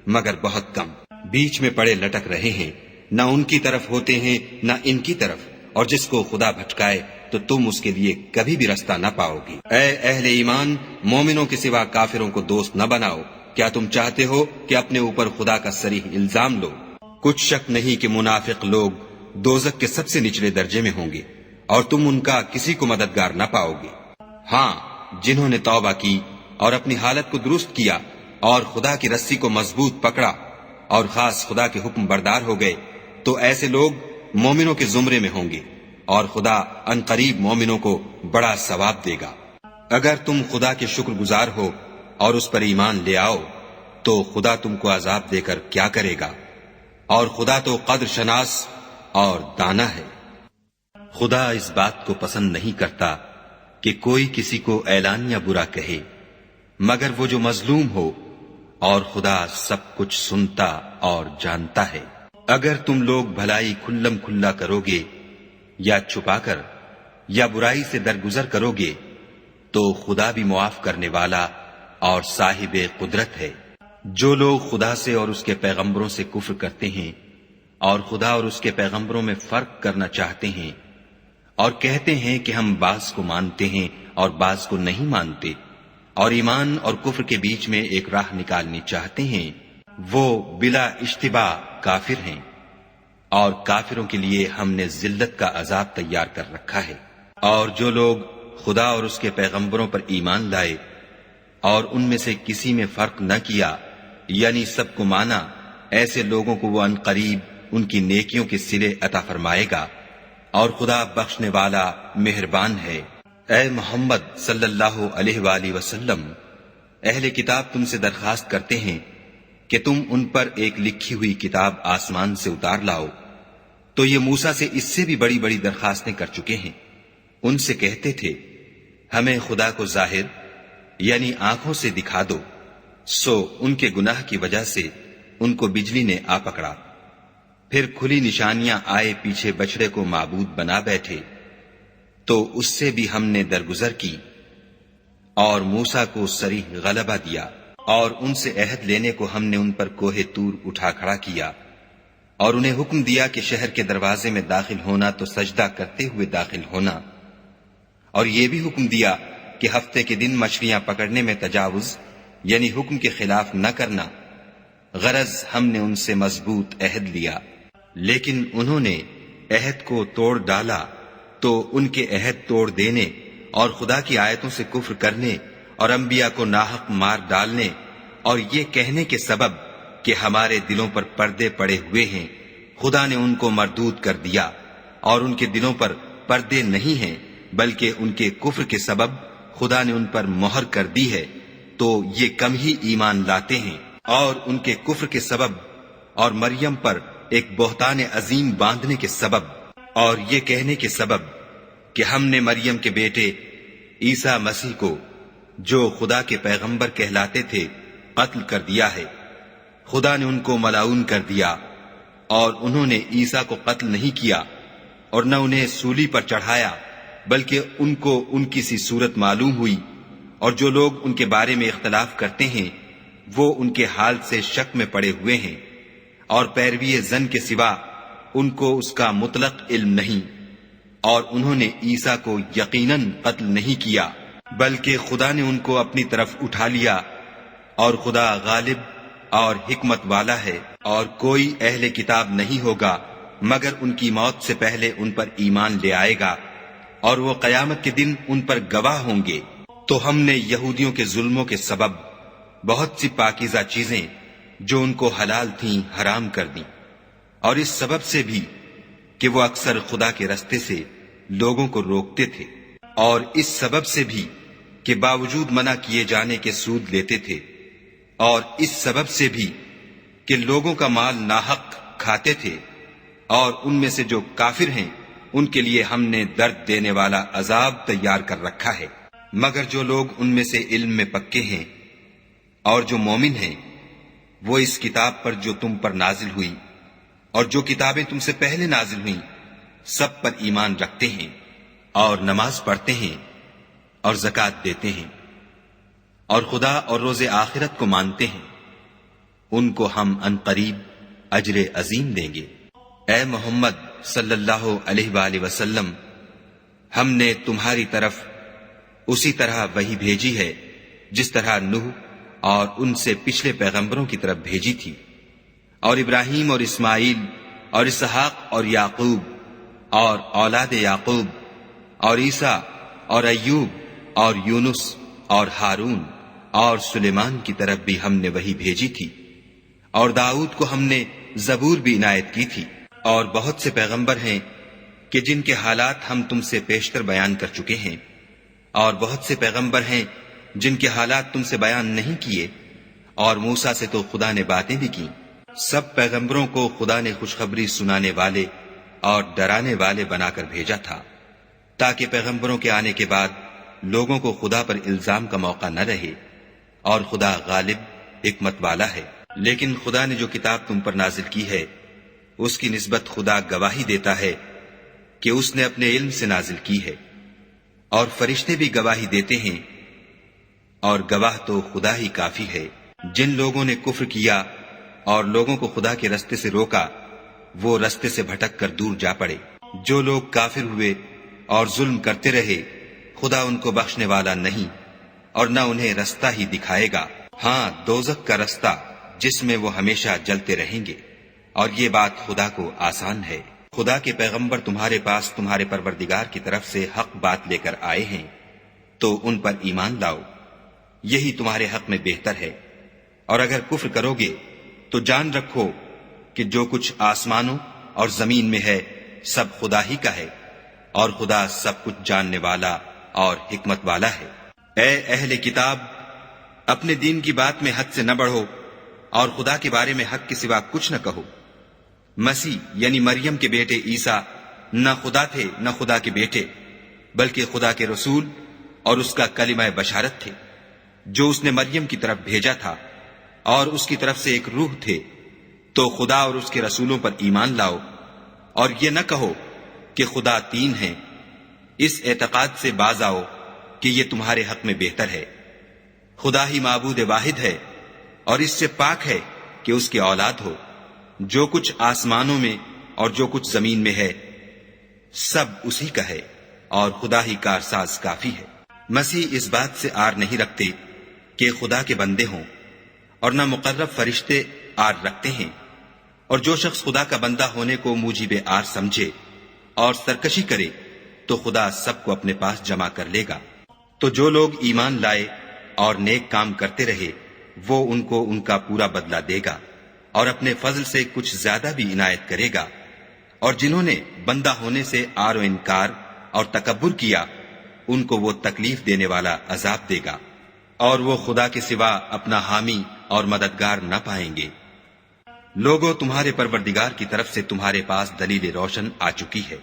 مگر بہت کم، بیچ میں پڑے لٹک رہے ہیں، نہ ان کی طرف ہوتے ہیں نہ ان کی طرف، اور جس کو خدا بھٹکائے تو تم اس کے لیے کبھی بھی رستہ نہ پاؤ گی۔ اے اہل ایمان، مومنوں کے سوا کافروں کو دوست نہ بناؤ۔ کیا تم چاہتے ہو کہ اپنے اوپر خدا کا صریح الزام لو؟ کچھ شک نہیں کہ منافق لوگ دوزخ کے سب سے نچلے درجے میں ہوں گے اور تم ان کا کسی کو مددگار نہ پاؤ گے۔ ہاں، جنہوں نے توبہ کی اور اپنی حالت کو درست کیا اور خدا کی رسی کو مضبوط پکڑا اور خاص خدا کے حکم بردار ہو گئے، تو ایسے لوگ مومنوں کے زمرے میں ہوں گے، اور خدا ان قریب مومنوں کو بڑا ثواب دے گا۔ اگر تم خدا کے شکر گزار ہو اور اس پر ایمان لے آؤ تو خدا تم کو عذاب دے کر کیا کرے گا، اور خدا تو قدر شناس اور دانا ہے۔ خدا اس بات کو پسند نہیں کرتا کہ کوئی کسی کو اعلانیہ برا کہے مگر وہ جو مظلوم ہو، اور خدا سب کچھ سنتا اور جانتا ہے۔ اگر تم لوگ بھلائی کھلم کھلا کرو گے یا چھپا کر یا برائی سے درگزر کرو گے تو خدا بھی معاف کرنے والا اور صاحب قدرت ہے۔ جو لوگ خدا سے اور اس کے پیغمبروں سے کفر کرتے ہیں اور خدا اور اس کے پیغمبروں میں فرق کرنا چاہتے ہیں اور کہتے ہیں کہ ہم بعض کو مانتے ہیں اور بعض کو نہیں مانتے، اور ایمان اور کفر کے بیچ میں ایک راہ نکالنی چاہتے ہیں، وہ بلا اشتباہ کافر ہیں، اور کافروں کے لیے ہم نے ذلت کا عذاب تیار کر رکھا ہے۔ اور جو لوگ خدا اور اس کے پیغمبروں پر ایمان لائے اور ان میں سے کسی میں فرق نہ کیا، یعنی سب کو مانا، ایسے لوگوں کو وہ ان قریب ان کی نیکیوں کے صلے عطا فرمائے گا، اور خدا بخشنے والا مہربان ہے۔ اے محمد صلی اللہ علیہ وآلہ وسلم، اہل کتاب تم سے درخواست کرتے ہیں کہ تم ان پر ایک لکھی ہوئی کتاب آسمان سے اتار لاؤ، تو یہ موسیٰ سے اس سے بھی بڑی بڑی درخواستیں کر چکے ہیں۔ ان سے کہتے تھے ہمیں خدا کو ظاہر یعنی آنکھوں سے دکھا دو، سو ان کے گناہ کی وجہ سے ان کو بجلی نے آ پکڑا، پھر کھلی نشانیاں آئے پیچھے بچڑے کو معبود بنا بیٹھے، تو اس سے بھی ہم نے درگزر کی اور موسیٰ کو صریح غلبہ دیا، اور ان سے عہد لینے کو ہم نے ان پر کوہ طور اٹھا کھڑا کیا، اور انہیں حکم دیا کہ شہر کے دروازے میں داخل ہونا تو سجدہ کرتے ہوئے داخل ہونا، اور یہ بھی حکم دیا کہ ہفتے کے دن مچھلیاں پکڑنے میں تجاوز یعنی حکم کے خلاف نہ کرنا، غرض ہم نے ان سے مضبوط عہد لیا، لیکن انہوں نے عہد کو توڑ ڈالا، تو ان کے عہد توڑ دینے اور خدا کی آیتوں سے کفر کرنے اور انبیاء کو ناحق مار ڈالنے اور یہ کہنے کے سبب کہ ہمارے دلوں پر پردے پڑے ہوئے ہیں، خدا نے ان کو مردود کر دیا، اور ان کے دلوں پر پردے نہیں ہیں بلکہ ان کے کفر کے سبب خدا نے ان پر مہر کر دی ہے، تو یہ کم ہی ایمان لاتے ہیں۔ اور ان کے کفر کے سبب اور مریم پر ایک بہتان عظیم باندھنے کے سبب اور یہ کہنے کے سبب کہ ہم نے مریم کے بیٹے عیسیٰ مسیح کو جو خدا کے پیغمبر کہلاتے تھے قتل کر دیا ہے، خدا نے ان کو ملعون کر دیا، اور انہوں نے عیسیٰ کو قتل نہیں کیا اور نہ انہیں سولی پر چڑھایا، بلکہ ان کو ان کی سی صورت معلوم ہوئی، اور جو لوگ ان کے بارے میں اختلاف کرتے ہیں وہ ان کے حال سے شک میں پڑے ہوئے ہیں، اور پیروی زن کے سوا ان کو اس کا مطلق علم نہیں، اور انہوں نے عیسیٰ کو یقیناً قتل نہیں کیا بلکہ خدا نے ان کو اپنی طرف اٹھا لیا، اور خدا غالب اور حکمت والا ہے، اور کوئی اہل کتاب نہیں ہوگا مگر ان کی موت سے پہلے ان پر ایمان لے آئے گا، اور وہ قیامت کے دن ان پر گواہ ہوں گے۔ تو ہم نے یہودیوں کے ظلموں کے سبب بہت سی پاکیزہ چیزیں جو ان کو حلال تھیں حرام کر دیں، اور اس سبب سے بھی کہ وہ اکثر خدا کے رستے سے لوگوں کو روکتے تھے، اور اس سبب سے بھی کہ باوجود منع کیے جانے کے سود لیتے تھے، اور اس سبب سے بھی کہ لوگوں کا مال ناحق کھاتے تھے، اور ان میں سے جو کافر ہیں ان کے لیے ہم نے درد دینے والا عذاب تیار کر رکھا ہے۔ مگر جو لوگ ان میں سے علم میں پکے ہیں اور جو مومن ہیں، وہ اس کتاب پر جو تم پر نازل ہوئی اور جو کتابیں تم سے پہلے نازل ہوئیں سب پر ایمان رکھتے ہیں، اور نماز پڑھتے ہیں اور زکوٰۃ دیتے ہیں، اور خدا اور روز آخرت کو مانتے ہیں، ان کو ہم عنقریب اجر عظیم دیں گے۔ اے محمد صلی اللہ علیہ وآلہ وسلم، ہم نے تمہاری طرف اسی طرح وحی بھیجی ہے جس طرح نوح اور ان سے پچھلے پیغمبروں کی طرف بھیجی تھی، اور ابراہیم اور اسماعیل اور اسحاق اور یعقوب اور اولاد یعقوب اور عیسیٰ اور ایوب اور یونس اور ہارون اور سلیمان کی طرف بھی ہم نے وحی بھیجی تھی، اور داؤد کو ہم نے زبور بھی عنایت کی تھی، اور بہت سے پیغمبر ہیں کہ جن کے حالات ہم تم سے پیشتر بیان کر چکے ہیں، اور بہت سے پیغمبر ہیں جن کے حالات تم سے بیان نہیں کیے، اور موسیٰ سے تو خدا نے باتیں بھی کی۔ سب پیغمبروں کو خدا نے خوشخبری سنانے والے اور ڈرانے والے بنا کر بھیجا تھا، تاکہ پیغمبروں کے آنے کے بعد لوگوں کو خدا پر الزام کا موقع نہ رہے، اور خدا غالب حکمت والا ہے۔ لیکن خدا نے جو کتاب تم پر نازل کی ہے اس کی نسبت خدا گواہی دیتا ہے کہ اس نے اپنے علم سے نازل کی ہے، اور فرشتے بھی گواہی دیتے ہیں، اور گواہ تو خدا ہی کافی ہے۔ جن لوگوں نے کفر کیا اور لوگوں کو خدا کے رستے سے روکا، وہ رستے سے بھٹک کر دور جا پڑے۔ جو لوگ کافر ہوئے اور ظلم کرتے رہے، خدا ان کو بخشنے والا نہیں اور نہ انہیں رستہ ہی دکھائے گا، ہاں دوزخ کا رستہ جس میں وہ ہمیشہ جلتے رہیں گے، اور یہ بات خدا کو آسان ہے۔ خدا کے پیغمبر تمہارے پاس تمہارے پروردگار کی طرف سے حق بات لے کر آئے ہیں، تو ان پر ایمان لاؤ، یہی تمہارے حق میں بہتر ہے۔ اور اگر کفر کرو گے تو جان رکھو کہ جو کچھ آسمانوں اور زمین میں ہے سب خدا ہی کا ہے، اور خدا سب کچھ جاننے والا اور حکمت والا ہے۔ اے اہل کتاب، اپنے دین کی بات میں حد سے نہ بڑھو، اور خدا کے بارے میں حق کے سوا کچھ نہ کہو۔ مسیح یعنی مریم کے بیٹے عیسیٰ نہ خدا تھے نہ خدا کے بیٹے، بلکہ خدا کے رسول اور اس کا کلمہ بشارت تھے، جو اس نے مریم کی طرف بھیجا تھا، اور اس کی طرف سے ایک روح تھے۔ تو خدا اور اس کے رسولوں پر ایمان لاؤ، اور یہ نہ کہو کہ خدا تین ہیں۔ اس اعتقاد سے باز آؤ کہ یہ تمہارے حق میں بہتر ہے۔ خدا ہی معبود واحد ہے، اور اس سے پاک ہے کہ اس کی اولاد ہو۔ جو کچھ آسمانوں میں اور جو کچھ زمین میں ہے سب اسی کا ہے، اور خدا ہی کارساز کافی ہے۔ مسیح اس بات سے آر نہیں رکھتے کہ خدا کے بندے ہوں، اور نہ مقرب فرشتے آر رکھتے ہیں، اور جو شخص خدا کا بندہ ہونے کو موجب آر سمجھے اور سرکشی کرے تو خدا سب کو اپنے پاس جمع کر لے گا۔ تو جو لوگ ایمان لائے اور نیک کام کرتے رہے وہ ان کو ان کا پورا بدلہ دے گا، اور اپنے فضل سے کچھ زیادہ بھی عنایت کرے گا۔ اور جنہوں نے بندہ ہونے سے آر و انکار اور تکبر کیا ان کو وہ تکلیف دینے والا عذاب دے گا، اور وہ خدا کے سوا اپنا حامی اور مددگار نہ پائیں گے۔ لوگوں، تمہارے پروردگار کی طرف سے تمہارے پاس دلیل روشن آ چکی ہے،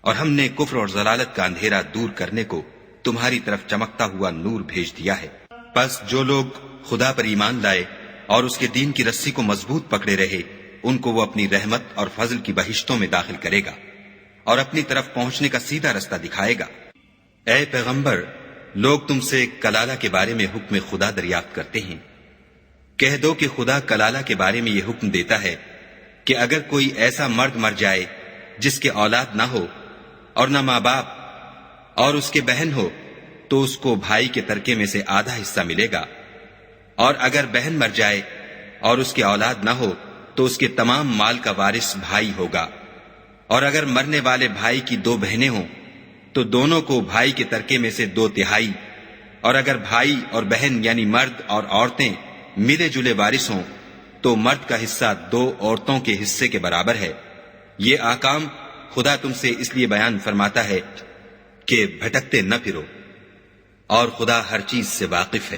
اور ہم نے کفر اور ضلالت کا اندھیرا دور کرنے کو تمہاری طرف چمکتا ہوا نور بھیج دیا ہے۔ پس جو لوگ خدا پر ایمان لائے اور اس کے دین کی رسی کو مضبوط پکڑے رہے ان کو وہ اپنی رحمت اور فضل کی بہشتوں میں داخل کرے گا، اور اپنی طرف پہنچنے کا سیدھا رستہ دکھائے گا۔ اے پیغمبر، لوگ تم سے کلالہ کے بارے میں حکم خدا دریافت کرتے ہیں۔ کہہ دو کہ خدا کلالہ کے بارے میں یہ حکم دیتا ہے کہ اگر کوئی ایسا مرد مر جائے جس کے اولاد نہ ہو اور نہ ماں باپ اور اس کے بہن ہو تو اس کو بھائی کے ترکے میں سے آدھا حصہ ملے گا، اور اگر بہن مر جائے اور اس کے اولاد نہ ہو تو اس کے تمام مال کا وارث بھائی ہوگا، اور اگر مرنے والے بھائی کی دو بہنیں ہوں تو دونوں کو بھائی کے ترکے میں سے 2/3، اور اگر بھائی اور بہن یعنی مرد اور عورتیں ملے جلے وارث ہوں تو مرد کا حصہ 2 عورتوں کے حصے کے برابر ہے۔ یہ احکام خدا تم سے اس لیے بیان فرماتا ہے کہ بھٹکتے نہ پھرو، اور خدا ہر چیز سے واقف ہے۔